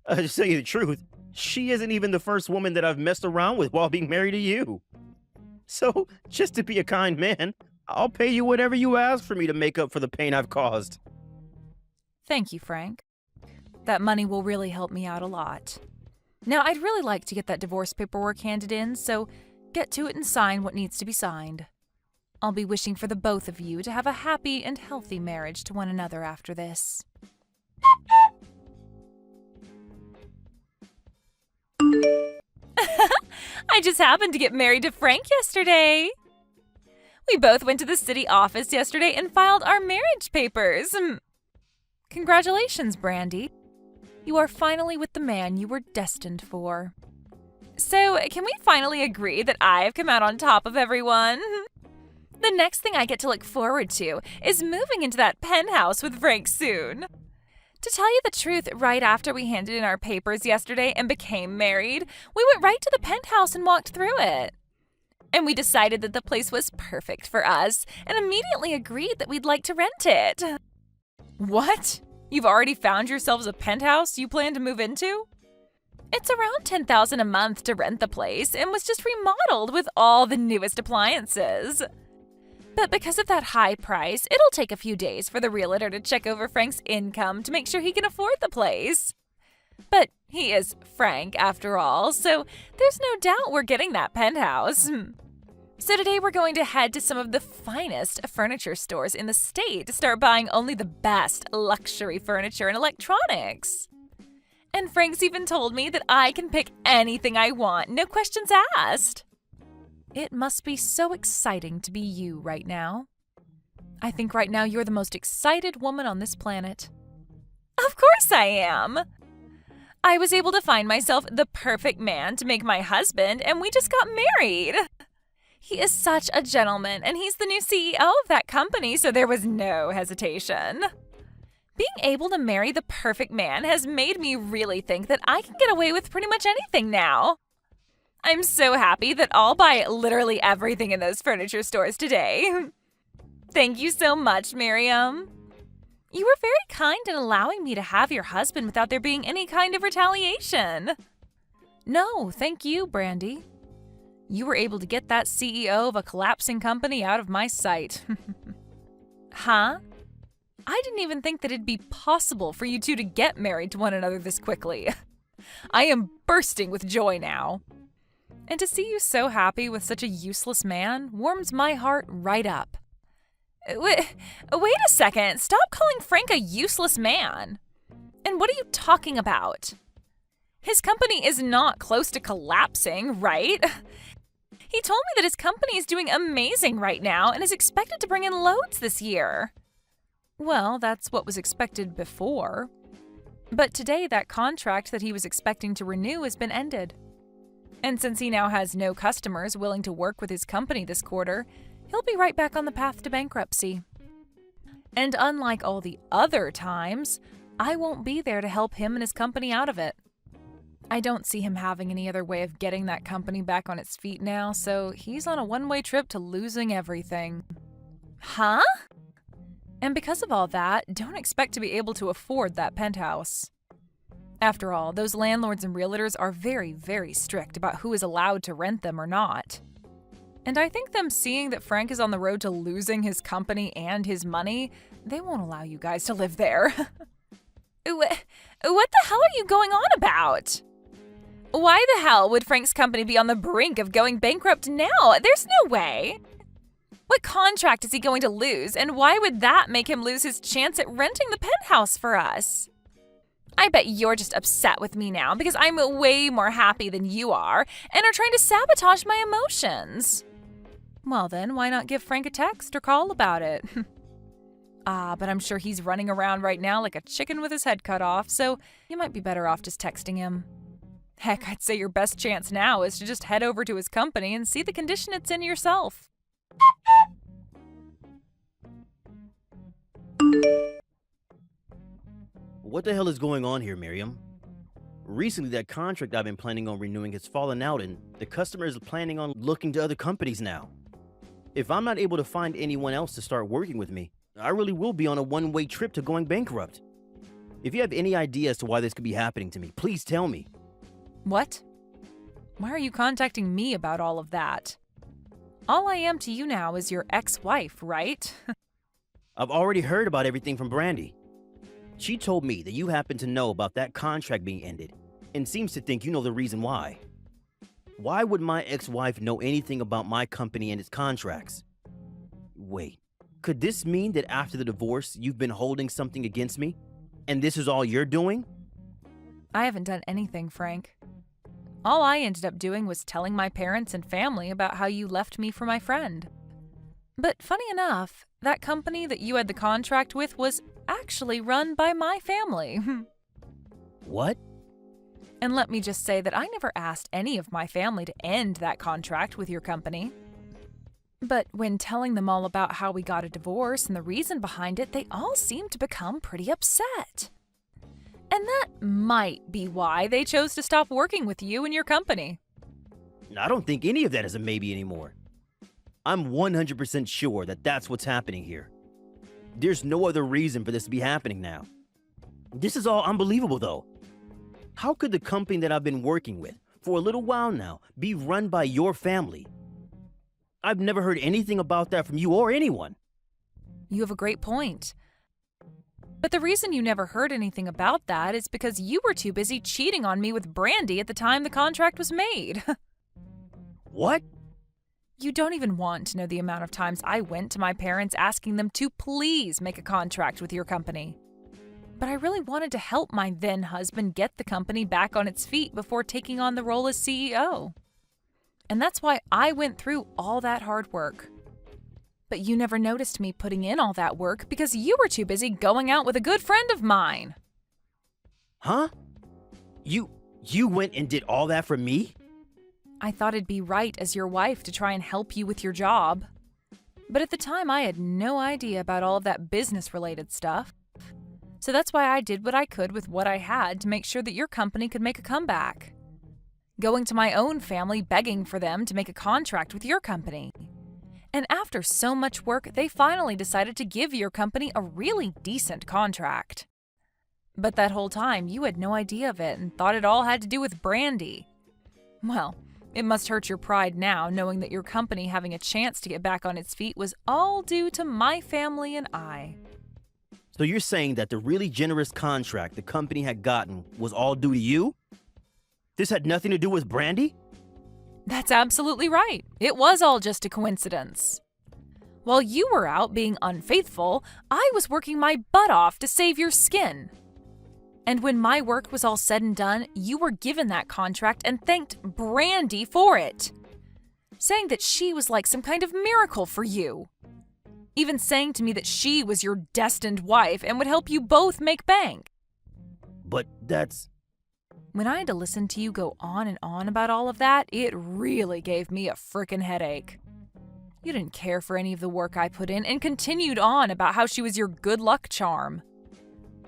To tell you the truth, she isn't even the first woman that I've messed around with while being married to you. So, just to be a kind man, I'll pay you whatever you ask for me to make up for the pain I've caused. Thank you, Frank. That money will really help me out a lot. Now, I'd really like to get that divorce paperwork handed in, so get to it and sign what needs to be signed. I'll be wishing for the both of you to have a happy and healthy marriage to one another after this. I just happened to get married to Frank yesterday. We both went to the city office yesterday and filed our marriage papers. Congratulations, Brandy. You are finally with the man you were destined for. So, can we finally agree that I've come out on top of everyone? The next thing I get to look forward to is moving into that penthouse with Frank soon. To tell you the truth, right after we handed in our papers yesterday and became married, we went right to the penthouse and walked through it. And we decided that the place was perfect for us and immediately agreed that we'd like to rent it. What? You've already found yourselves a penthouse you plan to move into? It's around $10,000 a month to rent the place and was just remodeled with all the newest appliances. But because of that high price, it'll take a few days for the realtor to check over Frank's income to make sure he can afford the place. But he is Frank, after all, so there's no doubt we're getting that penthouse. So today we're going to head to some of the finest furniture stores in the state to start buying only the best luxury furniture and electronics. And Frank's even told me that I can pick anything I want, no questions asked. It must be so exciting to be you right now. I think right now you're the most excited woman on this planet. Of course I am. I was able to find myself the perfect man to make my husband, and we just got married. He is such a gentleman, and he's the new CEO of that company, so there was no hesitation. Being able to marry the perfect man has made me really think that I can get away with pretty much anything now. I'm so happy that I'll buy literally everything in those furniture stores today. Thank you so much, Miriam. You were very kind in allowing me to have your husband without there being any kind of retaliation. No, thank you, Brandy. You were able to get that CEO of a collapsing company out of my sight. Huh? I didn't even think that it'd be possible for you two to get married to one another this quickly. I am bursting with joy now. And to see you so happy with such a useless man warms my heart right up. Wait a second. Stop calling Frank a useless man. And what are you talking about? His company is not close to collapsing, right? He told me that his company is doing amazing right now and is expected to bring in loads this year. Well, that's what was expected before. But today, that contract that he was expecting to renew has been ended. And since he now has no customers willing to work with his company this quarter, he'll be right back on the path to bankruptcy. And unlike all the other times, I won't be there to help him and his company out of it. I don't see him having any other way of getting that company back on its feet now, so he's on a one-way trip to losing everything. Huh? And because of all that, don't expect to be able to afford that penthouse. After all, those landlords and realtors are very, very strict about who is allowed to rent them or not. And I think them seeing that Frank is on the road to losing his company and his money, they won't allow you guys to live there. What the hell are you going on about? Why the hell would Frank's company be on the brink of going bankrupt now? There's no way. What contract is he going to lose, and why would that make him lose his chance at renting the penthouse for us? I bet you're just upset with me now because I'm way more happy than you are and are trying to sabotage my emotions. Well then, why not give Frank a text or call about it? But I'm sure he's running around right now like a chicken with his head cut off, so you might be better off just texting him. Heck, I'd say your best chance now is to just head over to his company and see the condition it's in yourself. What the hell is going on here, Miriam? Recently, that contract I've been planning on renewing has fallen out, and the customer is planning on looking to other companies now. If I'm not able to find anyone else to start working with me, I really will be on a one-way trip to going bankrupt. If you have any idea as to why this could be happening to me, please tell me. What? Why are you contacting me about all of that? All I am to you now is your ex-wife, right? I've already heard about everything from Brandy. She told me that you happen to know about that contract being ended, and seems to think you know the reason why. Why would my ex-wife know anything about my company and its contracts? Wait, could this mean that after the divorce, you've been holding something against me? And this is all you're doing? I haven't done anything, Frank. All I ended up doing was telling my parents and family about how you left me for my friend. But funny enough, that company that you had the contract with was actually run by my family. What? And let me just say that I never asked any of my family to end that contract with your company. But when telling them all about how we got a divorce and the reason behind it, they all seemed to become pretty upset. And that might be why they chose to stop working with you and your company. I don't think any of that is a maybe anymore. I'm 100% sure that that's what's happening here. There's no other reason for this to be happening now. This is all unbelievable, though. How could the company that I've been working with for a little while now be run by your family? I've never heard anything about that from you or anyone. You have a great point. But the reason you never heard anything about that is because you were too busy cheating on me with Brandy at the time the contract was made. What? You don't even want to know the amount of times I went to my parents asking them to please make a contract with your company. But I really wanted to help my then husband get the company back on its feet before taking on the role as CEO. And that's why I went through all that hard work. But you never noticed me putting in all that work because you were too busy going out with a good friend of mine. Huh? You went and did all that for me? I thought it'd be right as your wife to try and help you with your job. But at the time, I had no idea about all of that business-related stuff. So that's why I did what I could with what I had to make sure that your company could make a comeback. going to my own family begging for them to make a contract with your company. And after so much work, they finally decided to give your company a really decent contract. But that whole time, you had no idea of it and thought it all had to do with Brandy. Well, it must hurt your pride now, knowing that your company having a chance to get back on its feet was all due to my family and I. So you're saying that the really generous contract the company had gotten was all due to you? This had nothing to do with Brandy? That's absolutely right. It was all just a coincidence. While you were out being unfaithful, I was working my butt off to save your skin. And when my work was all said and done, you were given that contract and thanked Brandy for it, saying that she was like some kind of miracle for you. Even saying to me that she was your destined wife and would help you both make bank. But that's... When I had to listen to you go on and on about all of that, it really gave me a frickin' headache. You didn't care for any of the work I put in and continued on about how she was your good luck charm.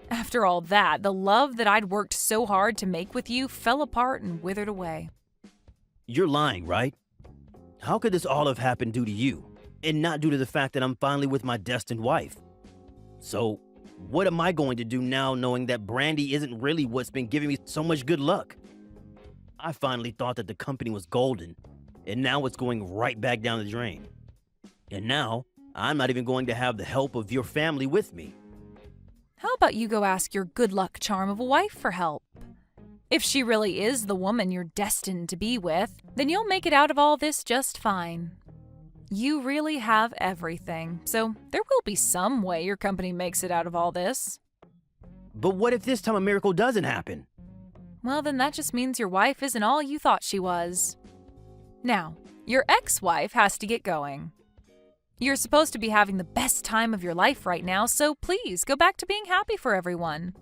After all that, the love that I'd worked so hard to make with you fell apart and withered away. You're lying, right? How could this all have happened due to you, and not due to the fact that I'm finally with my destined wife? So, what am I going to do now knowing that Brandy isn't really what's been giving me so much good luck? I finally thought that the company was golden, and now it's going right back down the drain. And now, I'm not even going to have the help of your family with me. How about you go ask your good luck charm of a wife for help? If she really is the woman you're destined to be with, then you'll make it out of all this just fine. You really have everything, so there will be some way your company makes it out of all this. But what if this time a miracle doesn't happen? Well, then that just means your wife isn't all you thought she was. Now, your ex-wife has to get going. You're supposed to be having the best time of your life right now, so please go back to being happy for everyone.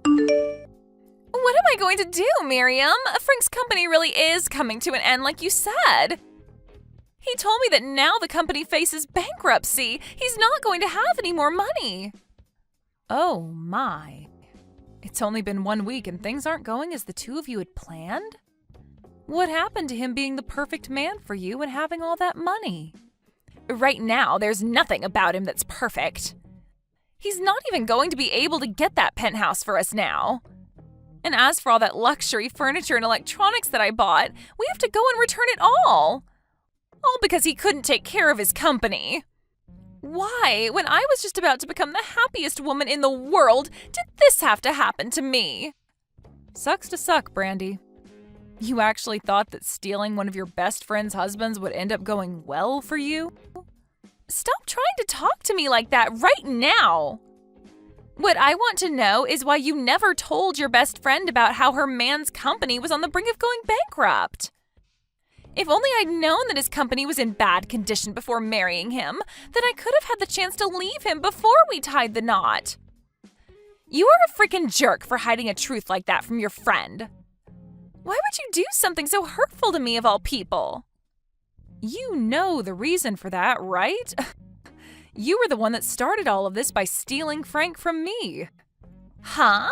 What am I going to do, Miriam? Frank's company really is coming to an end like you said. He told me that now the company faces bankruptcy. He's not going to have any more money. Oh my. It's only been 1 week and things aren't going as the two of you had planned? What happened to him being the perfect man for you and having all that money? Right now, there's nothing about him that's perfect. He's not even going to be able to get that penthouse for us now. And as for all that luxury furniture and electronics that I bought, we have to go and return it all. All because he couldn't take care of his company. Why, when I was just about to become the happiest woman in the world, did this have to happen to me? Sucks to suck, Brandy. You actually thought that stealing one of your best friend's husbands would end up going well for you? Stop trying to talk to me like that right now. What I want to know is why you never told your best friend about how her man's company was on the brink of going bankrupt. If only I'd known that his company was in bad condition before marrying him, then I could have had the chance to leave him before we tied the knot. You are a freaking jerk for hiding a truth like that from your friend. Why would you do something so hurtful to me of all people? You know the reason for that, right? You were the one that started all of this by stealing Frank from me. Huh?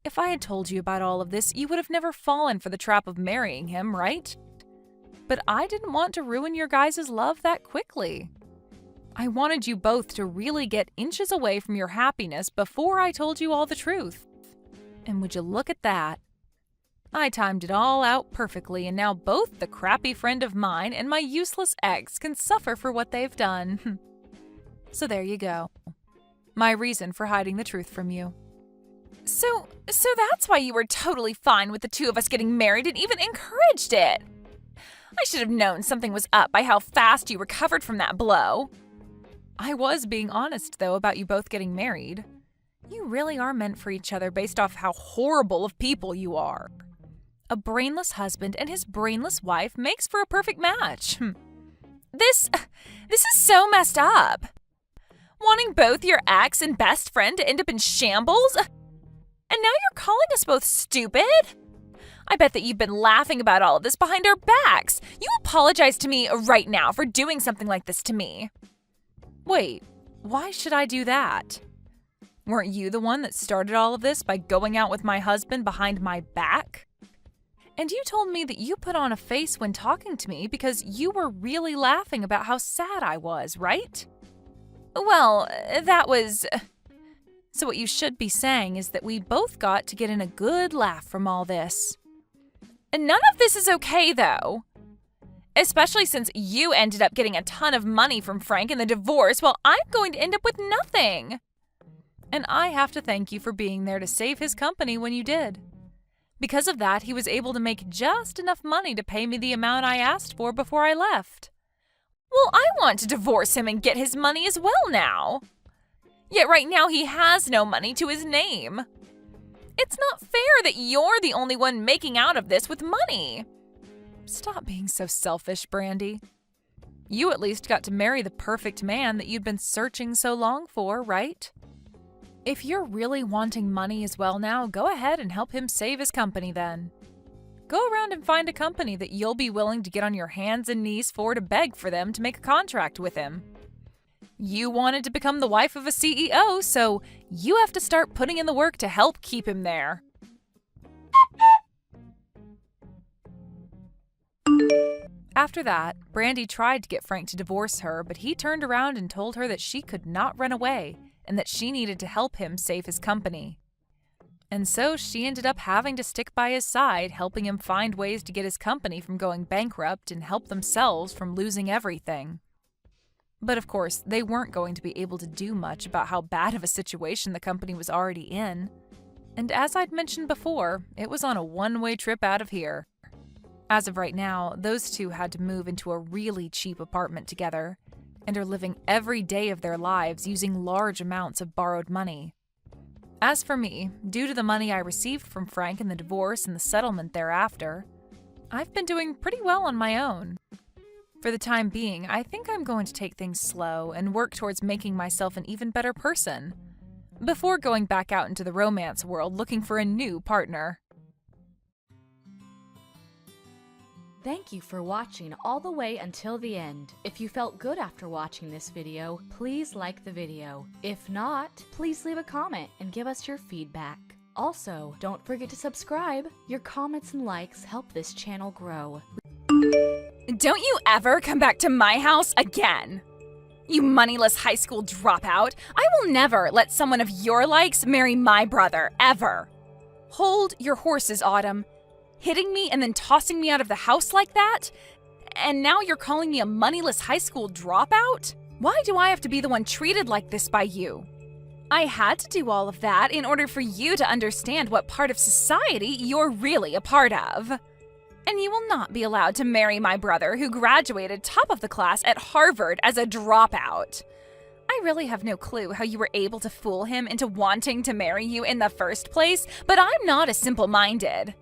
If I had told you about all of this, you would have never fallen for the trap of marrying him, right? But I didn't want to ruin your guys' love that quickly. I wanted you both to really get inches away from your happiness before I told you all the truth. And would you look at that? I timed it all out perfectly, and now both the crappy friend of mine and my useless ex can suffer for what they've done. So there you go. My reason for hiding the truth from you. So that's why you were totally fine with the two of us getting married and even encouraged it. I should have known something was up by how fast you recovered from that blow. I was being honest, though, about you both getting married. You really are meant for each other based off how horrible of people you are. A brainless husband and his brainless wife makes for a perfect match. This is so messed up. Wanting both your ex and best friend to end up in shambles? And now you're calling us both stupid? I bet that you've been laughing about all of this behind our backs. You apologize to me right now for doing something like this to me. Wait, why should I do that? Weren't you the one that started all of this by going out with my husband behind my back? And you told me that you put on a face when talking to me because you were really laughing about how sad I was, right? Well, that was... So what you should be saying is that we both got to get in a good laugh from all this. And none of this is okay, though. Especially since you ended up getting a ton of money from Frank in the divorce while I'm going to end up with nothing. And I have to thank you for being there to save his company when you did. Because of that, he was able to make just enough money to pay me the amount I asked for before I left. Well, I want to divorce him and get his money as well now. Yet right now he has no money to his name. It's not fair that you're the only one making out of this with money. Stop being so selfish, Brandy. You at least got to marry the perfect man that you'd been searching so long for, right? If you're really wanting money as well now, go ahead and help him save his company then. Go around and find a company that you'll be willing to get on your hands and knees for to beg for them to make a contract with him. You wanted to become the wife of a CEO, so you have to start putting in the work to help keep him there. After that, Brandy tried to get Frank to divorce her, but he turned around and told her that she could not run away and that she needed to help him save his company. And so she ended up having to stick by his side, helping him find ways to get his company from going bankrupt and help themselves from losing everything. But of course, they weren't going to be able to do much about how bad of a situation the company was already in. And as I'd mentioned before, it was on a one-way trip out of here. As of right now, those two had to move into a really cheap apartment together and are living every day of their lives using large amounts of borrowed money. As for me, due to the money I received from Frank in the divorce and the settlement thereafter, I've been doing pretty well on my own. For the time being, I think I'm going to take things slow and work towards making myself an even better person, before going back out into the romance world looking for a new partner. Thank you for watching all the way until the end. If you felt good after watching this video, please like the video. If not, please leave a comment and give us your feedback. Also, don't forget to subscribe. Your comments and likes help this channel grow. Don't you ever come back to my house again! You moneyless high school dropout! I will never let someone of your likes marry my brother, ever! Hold your horses, Autumn. Hitting me and then tossing me out of the house like that? And now you're calling me a moneyless high school dropout? Why do I have to be the one treated like this by you? I had to do all of that in order for you to understand what part of society you're really a part of. And you will not be allowed to marry my brother who graduated top of the class at Harvard as a dropout. I really have no clue how you were able to fool him into wanting to marry you in the first place, but I'm not as simple-minded.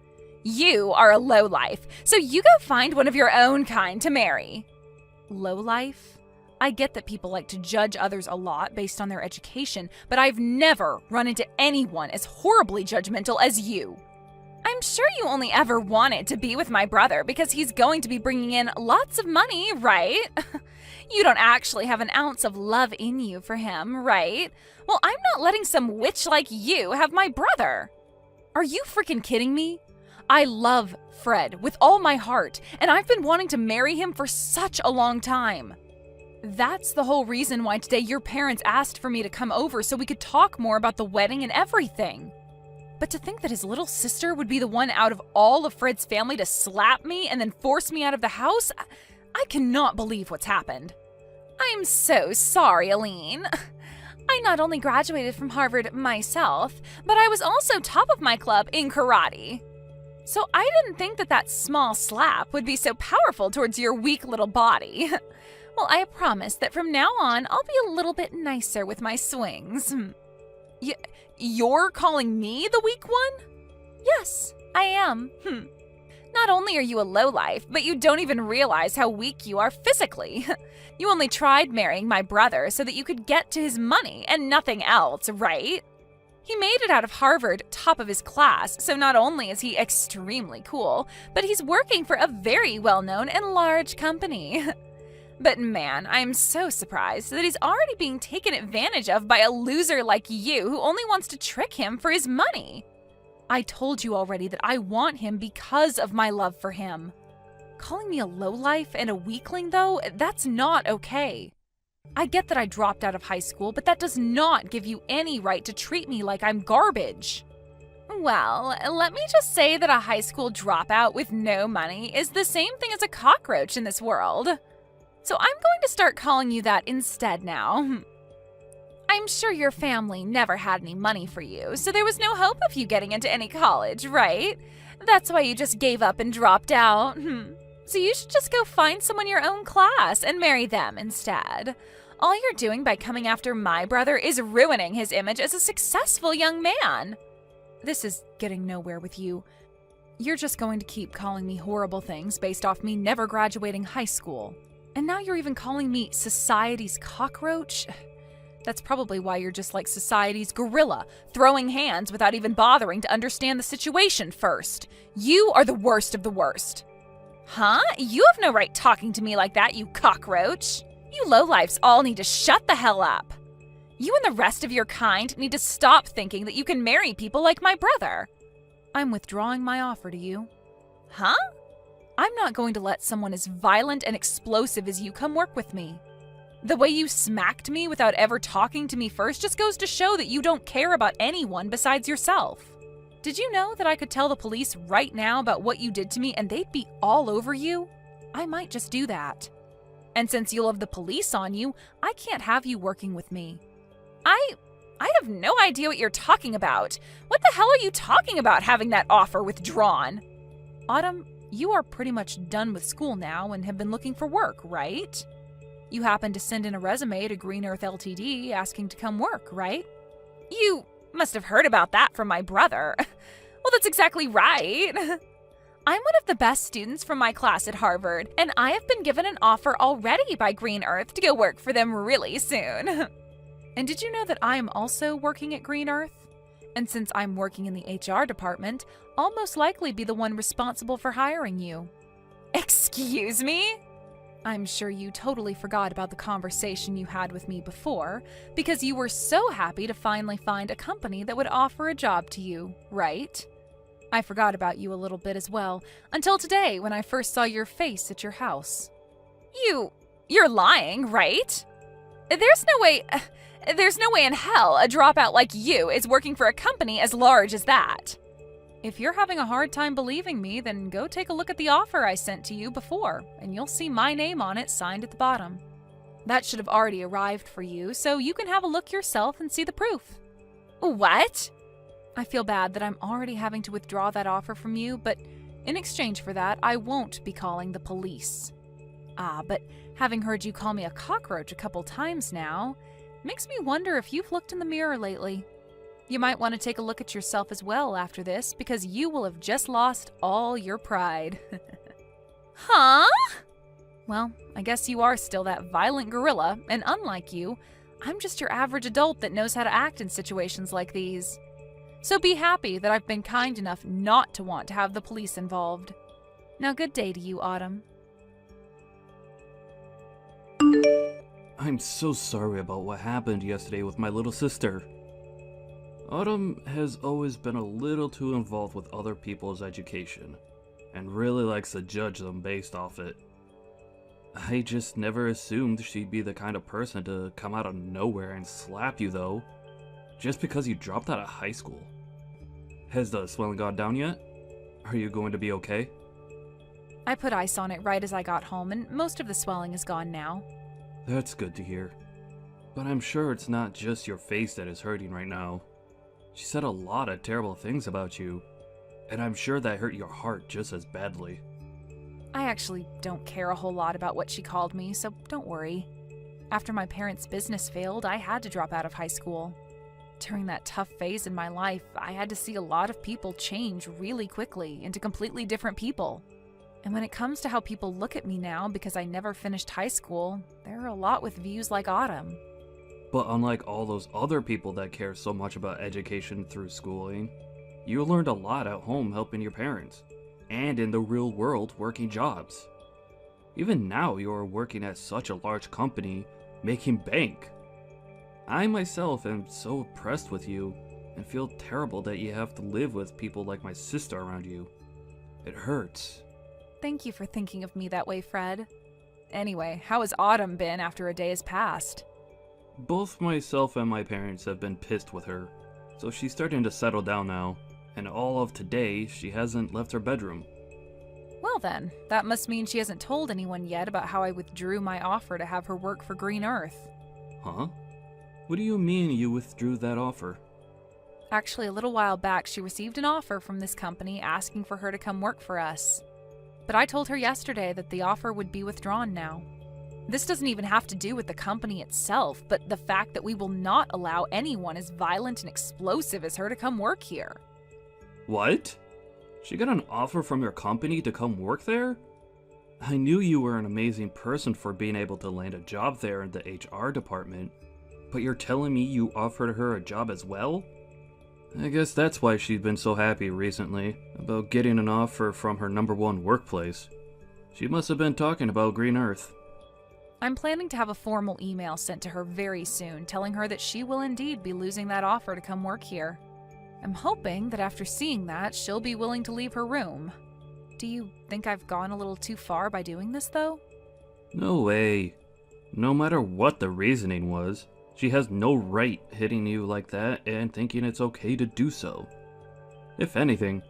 You are a lowlife, so you go find one of your own kind to marry. Lowlife? I get that people like to judge others a lot based on their education, but I've never run into anyone as horribly judgmental as you. I'm sure you only ever wanted to be with my brother because he's going to be bringing in lots of money, right? You don't actually have an ounce of love in you for him, right? Well, I'm not letting some witch like you have my brother. Are you freaking kidding me? I love Fred with all my heart, and I've been wanting to marry him for such a long time. That's the whole reason why today your parents asked for me to come over so we could talk more about the wedding and everything. But to think that his little sister would be the one out of all of Fred's family to slap me and then force me out of the house, I cannot believe what's happened. I'm so sorry, Elene. I not only graduated from Harvard myself, but I was also top of my club in karate. So I didn't think that that small slap would be so powerful towards your weak little body. Well, I promise that from now on, I'll be a little bit nicer with my swings. You're calling me the weak one? Yes, I am. Not only are you a lowlife, but you don't even realize how weak you are physically. You only tried marrying my brother so that you could get to his money and nothing else, right? He made it out of Harvard top of his class, so not only is he extremely cool, but he's working for a very well-known and large company. But man, I'm so surprised that he's already being taken advantage of by a loser like you who only wants to trick him for his money. I told you already that I want him because of my love for him. Calling me a lowlife and a weakling, though, that's not okay. I get that I dropped out of high school, but that does not give you any right to treat me like I'm garbage. Well, let me just say that a high school dropout with no money is the same thing as a cockroach in this world. So I'm going to start calling you that instead now. I'm sure your family never had any money for you, so there was no hope of you getting into any college, right? That's why you just gave up and dropped out. So you should just go find someone your own class and marry them instead. All you're doing by coming after my brother is ruining his image as a successful young man. This is getting nowhere with you. You're just going to keep calling me horrible things based off me never graduating high school. And now you're even calling me society's cockroach? That's probably why you're just like society's gorilla, throwing hands without even bothering to understand the situation first. You are the worst of the worst. Huh? You have no right talking to me like that, you cockroach. You lowlifes all need to shut the hell up. You and the rest of your kind need to stop thinking that you can marry people like my brother. I'm withdrawing my offer to you. Huh? I'm not going to let someone as violent and explosive as you come work with me. The way you smacked me without ever talking to me first just goes to show that you don't care about anyone besides yourself. Did you know that I could tell the police right now about what you did to me and they'd be all over you? I might just do that. And since you'll have the police on you, I can't have you working with me. I have no idea what you're talking about. What the hell are you talking about having that offer withdrawn? Autumn, you are pretty much done with school now and have been looking for work, right? You happened to send in a resume to Green Earth Ltd. Asking to come work, right? You must have heard about that from my brother. Well, that's exactly right. I'm one of the best students from my class at Harvard, and I have been given an offer already by Green Earth to go work for them really soon. And did you know that I am also working at Green Earth? And since I'm working in the HR department, I'll most likely be the one responsible for hiring you. Excuse me? I'm sure you totally forgot about the conversation you had with me before, because you were so happy to finally find a company that would offer a job to you, right? I forgot about you a little bit as well, until today when I first saw your face at your house. You're lying, right? There's no way in hell a dropout like you is working for a company as large as that. If you're having a hard time believing me, then go take a look at the offer I sent to you before, and you'll see my name on it signed at the bottom. That should have already arrived for you, so you can have a look yourself and see the proof. What? I feel bad that I'm already having to withdraw that offer from you, but in exchange for that, I won't be calling the police. But having heard you call me a cockroach a couple times now, makes me wonder if you've looked in the mirror lately. You might want to take a look at yourself as well after this, because you will have just lost all your pride. Huh? Well, I guess you are still that violent gorilla, and unlike you, I'm just your average adult that knows how to act in situations like these. So be happy that I've been kind enough not to want to have the police involved. Now, good day to you, Autumn. I'm so sorry about what happened yesterday with my little sister. Autumn has always been a little too involved with other people's education, and really likes to judge them based off it. I just never assumed she'd be the kind of person to come out of nowhere and slap you though, just because you dropped out of high school. Has the swelling gone down yet? Are you going to be okay? I put ice on it right as I got home, and most of the swelling is gone now. That's good to hear. But I'm sure it's not just your face that is hurting right now. She said a lot of terrible things about you, and I'm sure that hurt your heart just as badly. I actually don't care a whole lot about what she called me, so don't worry. After my parents' business failed, I had to drop out of high school. During that tough phase in my life, I had to see a lot of people change really quickly into completely different people. And when it comes to how people look at me now because I never finished high school, there are a lot with views like Autumn. But unlike all those other people that care so much about education through schooling, you learned a lot at home helping your parents, and in the real world working jobs. Even now, you're working at such a large company, making bank. I myself am so impressed with you and feel terrible that you have to live with people like my sister around you. It hurts. Thank you for thinking of me that way, Fred. Anyway, how has Autumn been after a day has passed? Both myself and my parents have been pissed with her, so she's starting to settle down now, and all of today she hasn't left her bedroom. Well then, that must mean she hasn't told anyone yet about how I withdrew my offer to have her work for Green Earth. Huh? What do you mean you withdrew that offer? Actually, a little while back, she received an offer from this company asking for her to come work for us. But I told her yesterday that the offer would be withdrawn now. This doesn't even have to do with the company itself, but the fact that we will not allow anyone as violent and explosive as her to come work here. What? She got an offer from your company to come work there? I knew you were an amazing person for being able to land a job there in the HR department, but you're telling me you offered her a job as well? I guess that's why she's been so happy recently about getting an offer from her #1 workplace. She must have been talking about Green Earth. I'm planning to have a formal email sent to her very soon telling her that she will indeed be losing that offer to come work here. I'm hoping that after seeing that, she'll be willing to leave her room. Do you think I've gone a little too far by doing this, though? No way. No matter what the reasoning was, she has no right hitting you like that and thinking it's okay to do so. If anything,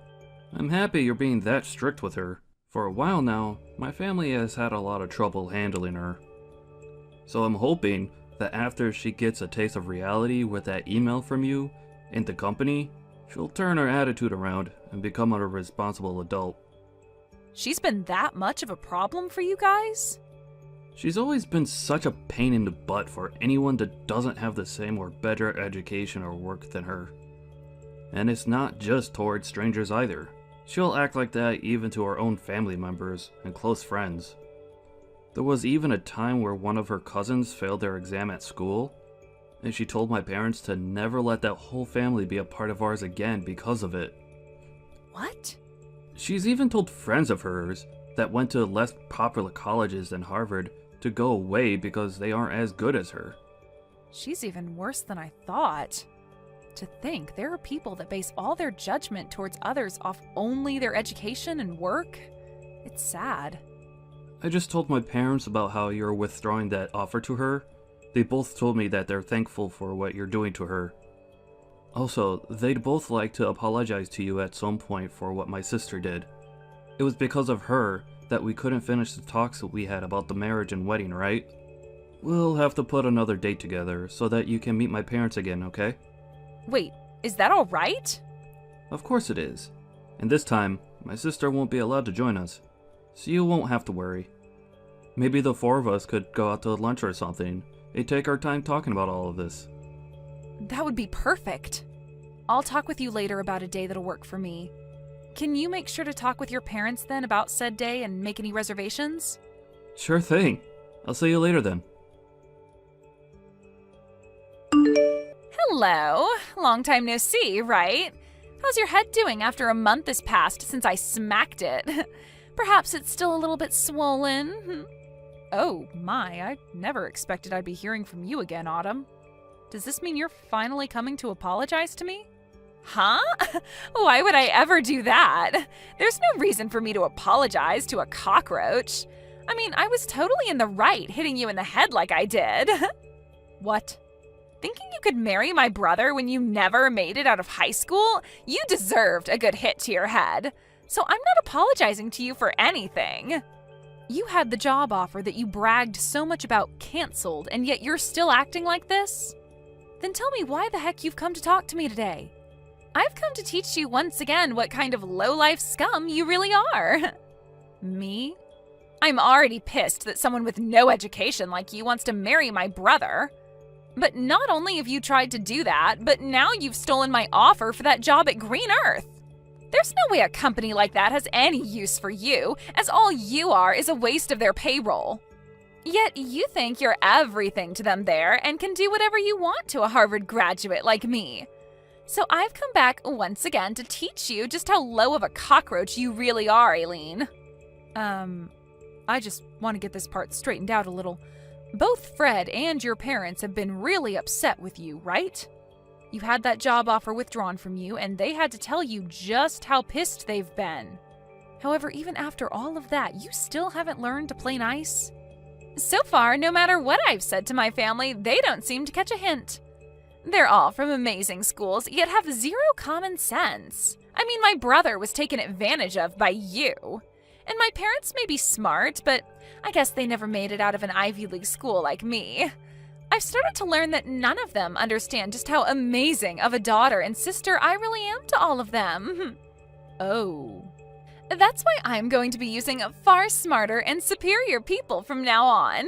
I'm happy you're being that strict with her. For a while now, my family has had a lot of trouble handling her. So I'm hoping that after she gets a taste of reality with that email from you and the company, she'll turn her attitude around and become a responsible adult. She's been that much of a problem for you guys? She's always been such a pain in the butt for anyone that doesn't have the same or better education or work than her. And it's not just towards strangers either. She'll act like that even to her own family members and close friends. There was even a time where one of her cousins failed their exam at school, and she told my parents to never let that whole family be a part of ours again because of it. What? She's even told friends of hers that went to less popular colleges than Harvard to go away because they aren't as good as her. She's even worse than I thought. To think there are people that base all their judgment towards others off only their education and work. It's sad. I just told my parents about how you're withdrawing that offer to her. They both told me that they're thankful for what you're doing to her. Also, they'd both like to apologize to you at some point for what my sister did. It was because of her that we couldn't finish the talks that we had about the marriage and wedding, right? We'll have to put another date together so that you can meet my parents again, okay? Wait, is that all right? Of course it is. And this time, my sister won't be allowed to join us, so you won't have to worry. Maybe the four of us could go out to lunch or something and take our time talking about all of this. That would be perfect. I'll talk with you later about a day that'll work for me. Can you make sure to talk with your parents then about said day and make any reservations? Sure thing. I'll see you later then. Hello. Long time no see, right? How's your head doing after a month has passed since I smacked it? Perhaps it's still a little bit swollen. Oh my, I never expected I'd be hearing from you again, Autumn. Does this mean you're finally coming to apologize to me? Huh? Why would I ever do that? There's no reason for me to apologize to a cockroach. I mean, I was totally in the right hitting you in the head like I did. What? Thinking you could marry my brother when you never made it out of high school? You deserved a good hit to your head. So I'm not apologizing to you for anything. You had the job offer that you bragged so much about canceled, and yet you're still acting like this? Then tell me why the heck you've come to talk to me today. I've come to teach you once again what kind of low-life scum you really are. Me? I'm already pissed that someone with no education like you wants to marry my brother. But not only have you tried to do that, but now you've stolen my offer for that job at Green Earth. There's no way a company like that has any use for you, as all you are is a waste of their payroll. Yet you think you're everything to them there and can do whatever you want to a Harvard graduate like me. So I've come back once again to teach you just how low of a cockroach you really are, Elene. I just want to get this part straightened out a little. Both Fred and your parents have been really upset with you, right? You had that job offer withdrawn from you, and they had to tell you just how pissed they've been. However, even after all of that, you still haven't learned to play nice? So far, no matter what I've said to my family, they don't seem to catch a hint. They're all from amazing schools, yet have zero common sense. I mean, my brother was taken advantage of by you. And my parents may be smart, but I guess they never made it out of an Ivy League school like me. I've started to learn that none of them understand just how amazing of a daughter and sister I really am to all of them. Oh. That's why I'm going to be using far smarter and superior people from now on.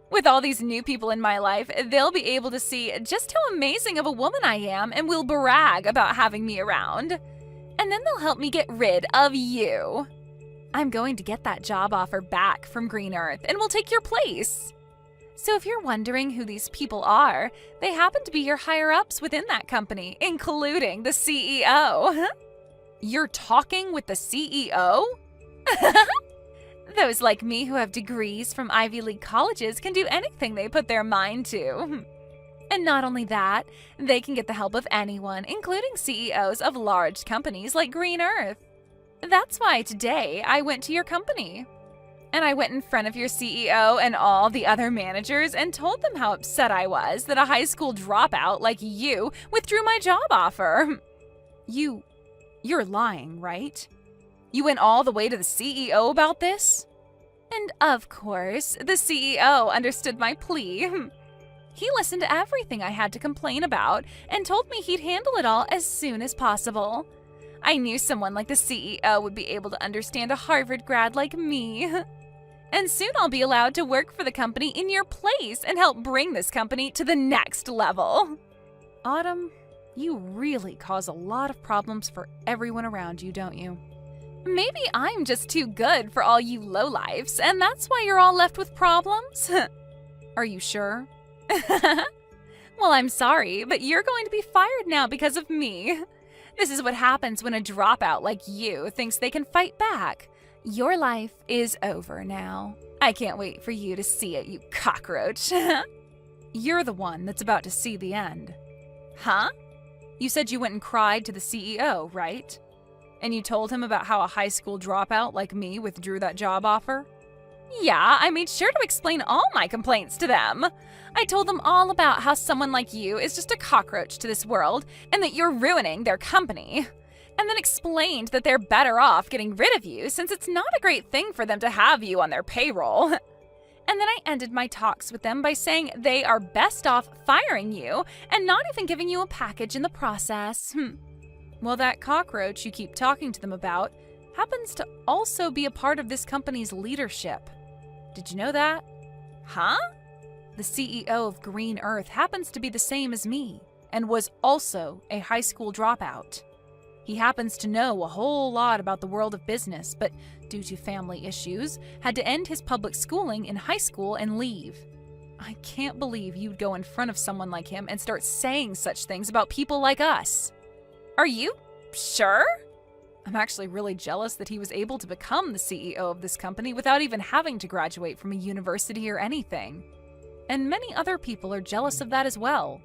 With all these new people in my life, they'll be able to see just how amazing of a woman I am and will brag about having me around. And then they'll help me get rid of you. I'm going to get that job offer back from Green Earth and will take your place. So if you're wondering who these people are, they happen to be your higher-ups within that company, including the CEO. You're talking with the CEO? Those like me who have degrees from Ivy League colleges can do anything they put their mind to. And not only that, they can get the help of anyone, including CEOs of large companies like Green Earth. That's why today I went to your company. And I went in front of your CEO and all the other managers and told them how upset I was that a high school dropout like you withdrew my job offer. You're lying, right? You went all the way to the CEO about this? And of course, the CEO understood my plea. He listened to everything I had to complain about and told me he'd handle it all as soon as possible. I knew someone like the CEO would be able to understand a Harvard grad like me. And soon I'll be allowed to work for the company in your place and help bring this company to the next level. Autumn, you really cause a lot of problems for everyone around you, don't you? Maybe I'm just too good for all you lowlifes, and that's why you're all left with problems? Are you sure? Well, I'm sorry, but you're going to be fired now because of me. This is what happens when a dropout like you thinks they can fight back. Your life is over now. I can't wait for you to see it, you cockroach. You're the one that's about to see the end. Huh? You said you went and cried to the CEO, right? And you told him about how a high school dropout like me withdrew that job offer? Yeah, I made sure to explain all my complaints to them. I told them all about how someone like you is just a cockroach to this world and that you're ruining their company. And then explained that they're better off getting rid of you since it's not a great thing for them to have you on their payroll. And then I ended my talks with them by saying they are best off firing you and not even giving you a package in the process. Well, that cockroach you keep talking to them about happens to also be a part of this company's leadership. Did you know that? Huh? The CEO of Green Earth happens to be the same as me and was also a high school dropout. He happens to know a whole lot about the world of business, but due to family issues, had to end his public schooling in high school and leave. I can't believe you'd go in front of someone like him and start saying such things about people like us. Are you sure? I'm actually really jealous that he was able to become the CEO of this company without even having to graduate from a university or anything. And many other people are jealous of that as well.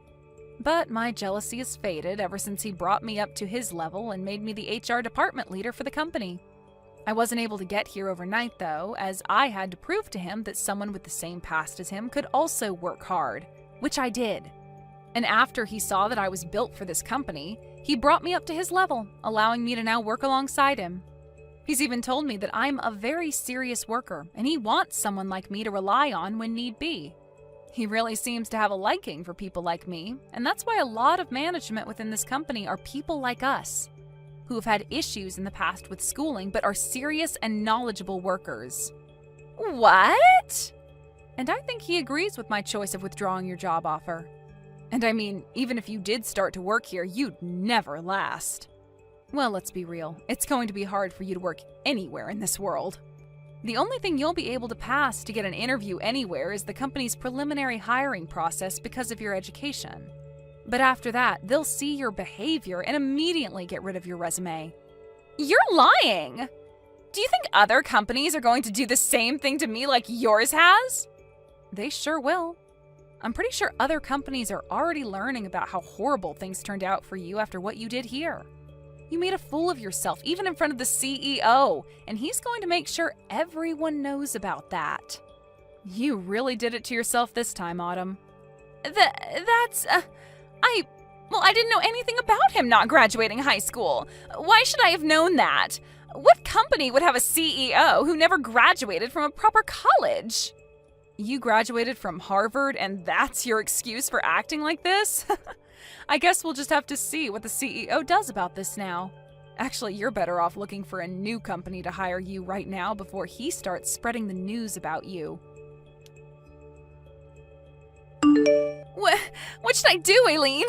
But my jealousy has faded ever since he brought me up to his level and made me the HR department leader for the company. I wasn't able to get here overnight though, as I had to prove to him that someone with the same past as him could also work hard, which I did. And after he saw that I was built for this company, he brought me up to his level, allowing me to now work alongside him. He's even told me that I'm a very serious worker, and he wants someone like me to rely on when need be. He really seems to have a liking for people like me, and that's why a lot of management within this company are people like us, who have had issues in the past with schooling but are serious and knowledgeable workers. What? And I think he agrees with my choice of withdrawing your job offer. And I mean, even if you did start to work here, you'd never last. Well, let's be real. It's going to be hard for you to work anywhere in this world. The only thing you'll be able to pass to get an interview anywhere is the company's preliminary hiring process because of your education. But after that, they'll see your behavior and immediately get rid of your resume. You're lying! Do you think other companies are going to do the same thing to me like yours has? They sure will. I'm pretty sure other companies are already learning about how horrible things turned out for you after what you did here. You made a fool of yourself, even in front of the CEO, and he's going to make sure everyone knows about that. You really did it to yourself this time, Autumn. I didn't know anything about him not graduating high school. Why should I have known that? What company would have a CEO who never graduated from a proper college? You graduated from Harvard and that's your excuse for acting like this? I guess we'll just have to see what the CEO does about this now. Actually, you're better off looking for a new company to hire you right now before he starts spreading the news about you. What should I do, Elene?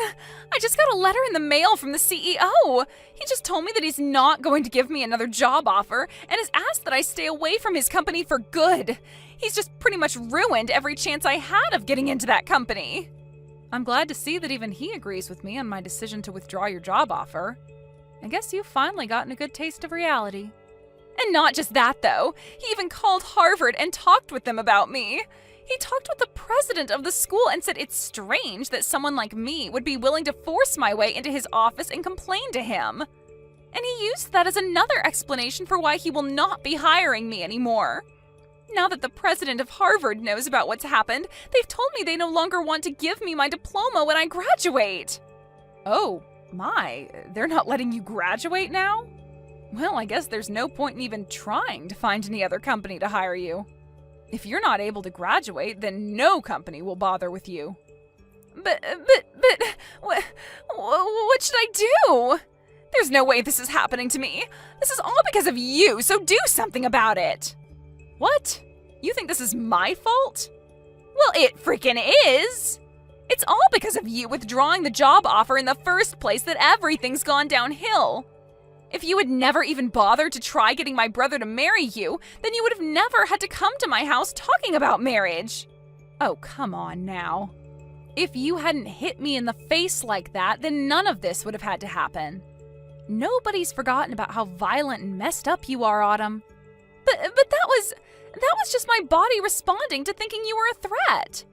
I just got a letter in the mail from the CEO. He just told me that he's not going to give me another job offer and has asked that I stay away from his company for good. He's just pretty much ruined every chance I had of getting into that company. I'm glad to see that even he agrees with me on my decision to withdraw your job offer. I guess you've finally gotten a good taste of reality. And not just that, though. He even called Harvard and talked with them about me. He talked with the president of the school and said it's strange that someone like me would be willing to force my way into his office and complain to him. And he used that as another explanation for why he will not be hiring me anymore. Now that the president of Harvard knows about what's happened, they've told me they no longer want to give me my diploma when I graduate. Oh, my, they're not letting you graduate now? Well, I guess there's no point in even trying to find any other company to hire you. If you're not able to graduate, then no company will bother with you. But, what should I do? There's no way this is happening to me. This is all because of you, so do something about it. What? You think this is my fault? Well, it freaking is. It's all because of you withdrawing the job offer in the first place that everything's gone downhill. If you had never even bothered to try getting my brother to marry you, then you would have never had to come to my house talking about marriage. Oh, come on now. If you hadn't hit me in the face like that, then none of this would have had to happen. Nobody's forgotten about how violent and messed up you are, Autumn. But that was just my body responding to thinking you were a threat.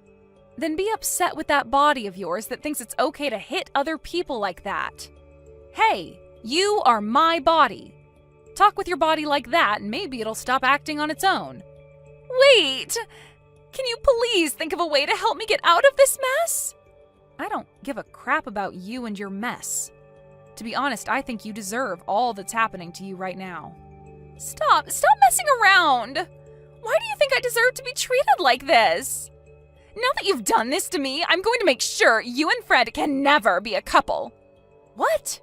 Then be upset with that body of yours that thinks it's okay to hit other people like that. Hey, you are my body. Talk with your body like that and maybe it'll stop acting on its own. Wait! Can you please think of a way to help me get out of this mess? I don't give a crap about you and your mess. To be honest, I think you deserve all that's happening to you right now. Stop messing around! Why do you think I deserve to be treated like this? Now that you've done this to me, I'm going to make sure you and Fred can never be a couple. What?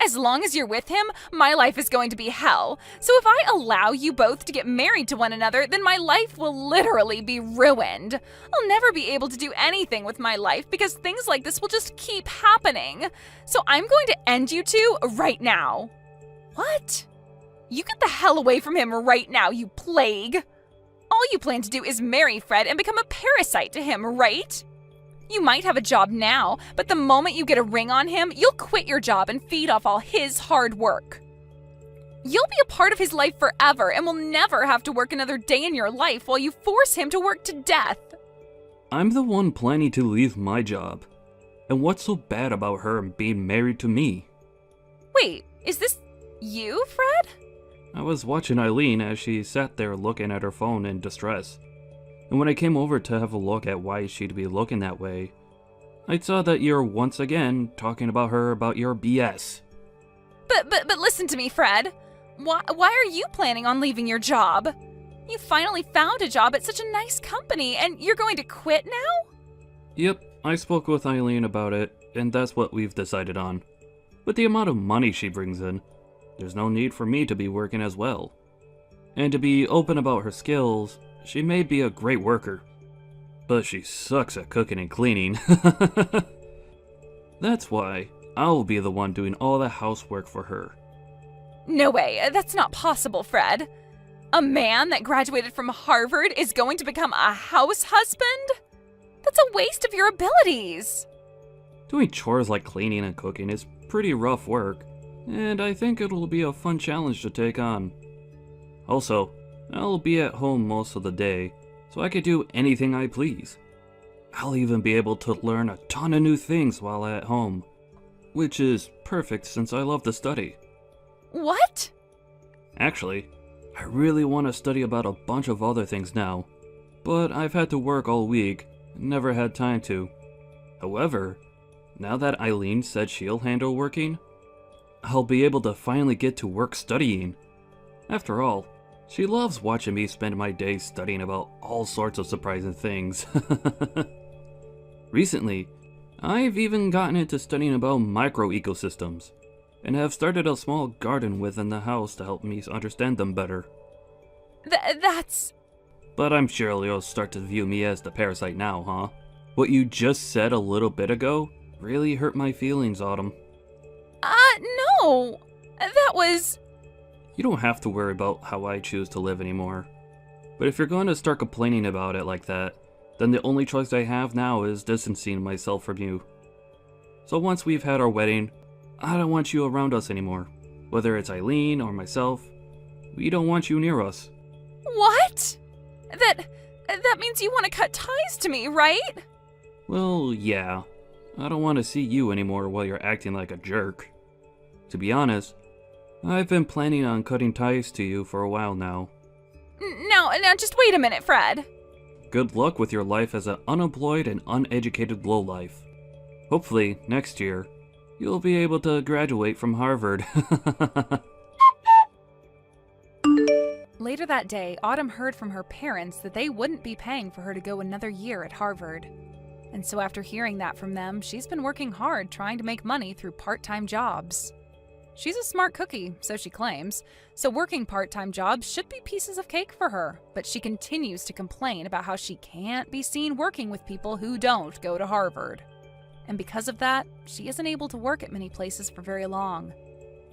As long as you're with him, my life is going to be hell. So if I allow you both to get married to one another, then my life will literally be ruined. I'll never be able to do anything with my life because things like this will just keep happening. So I'm going to end you two right now. What? You get the hell away from him right now, you plague. All you plan to do is marry Fred and become a parasite to him, right? You might have a job now, but the moment you get a ring on him, you'll quit your job and feed off all his hard work. You'll be a part of his life forever and will never have to work another day in your life while you force him to work to death. I'm the one planning to leave my job. And what's so bad about her being married to me? Wait, is this you, Fred? I was watching Eileen as she sat there looking at her phone in distress. And when I came over to have a look at why she'd be looking that way, I saw that you're once again talking about her about your BS. But listen to me, Fred. Why are you planning on leaving your job? You finally found a job at such a nice company, and you're going to quit now? Yep, I spoke with Eileen about it, and that's what we've decided on. With the amount of money she brings in, there's no need for me to be working as well. And to be open about her skills, she may be a great worker, but she sucks at cooking and cleaning. That's why I'll be the one doing all the housework for her. No way, that's not possible, Fred. A man that graduated from Harvard is going to become a house husband? That's a waste of your abilities. Doing chores like cleaning and cooking is pretty rough work, and I think it'll be a fun challenge to take on. Also, I'll be at home most of the day, so I can do anything I please. I'll even be able to learn a ton of new things while at home, which is perfect since I love to study. What? Actually, I really want to study about a bunch of other things now, but I've had to work all week and never had time to. However, now that Eileen said she'll handle working, I'll be able to finally get to work studying. After all, she loves watching me spend my days studying about all sorts of surprising things. Recently, I've even gotten into studying about microecosystems, and have started a small garden within the house to help me understand them better. That's... But I'm sure you'll start to view me as the parasite now, huh? What you just said a little bit ago really hurt my feelings, Autumn. No! That was... You don't have to worry about how I choose to live anymore. But if you're going to start complaining about it like that, then the only choice I have now is distancing myself from you. So once we've had our wedding, I don't want you around us anymore. Whether it's Eileen or myself, we don't want you near us. What? That means you want to cut ties to me, right? Well, yeah. I don't want to see you anymore while you're acting like a jerk. To be honest, I've been planning on cutting ties to you for a while now. Now, just wait a minute, Fred. Good luck with your life as an unemployed and uneducated lowlife. Hopefully, next year, you'll be able to graduate from Harvard. Later that day, Autumn heard from her parents that they wouldn't be paying for her to go another year at Harvard. And so after hearing that from them, she's been working hard trying to make money through part-time jobs. She's a smart cookie, so she claims, so working part-time jobs should be pieces of cake for her, but she continues to complain about how she can't be seen working with people who don't go to Harvard. And because of that, she isn't able to work at many places for very long.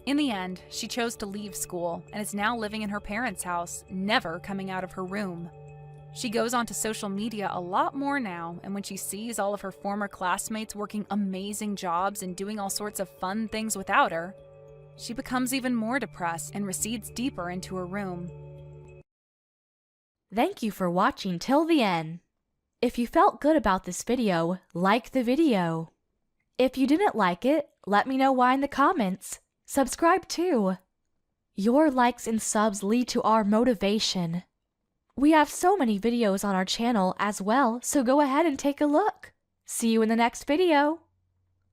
In the end, she chose to leave school and is now living in her parents' house, never coming out of her room. She goes onto social media a lot more now, and when she sees all of her former classmates working amazing jobs and doing all sorts of fun things without her, she becomes even more depressed and recedes deeper into her room. Thank you for watching till the end. If you felt good about this video, like the video. If you didn't like it, let me know why in the comments. Subscribe too. Your likes and subs lead to our motivation. We have so many videos on our channel as well, so go ahead and take a look. See you in the next video.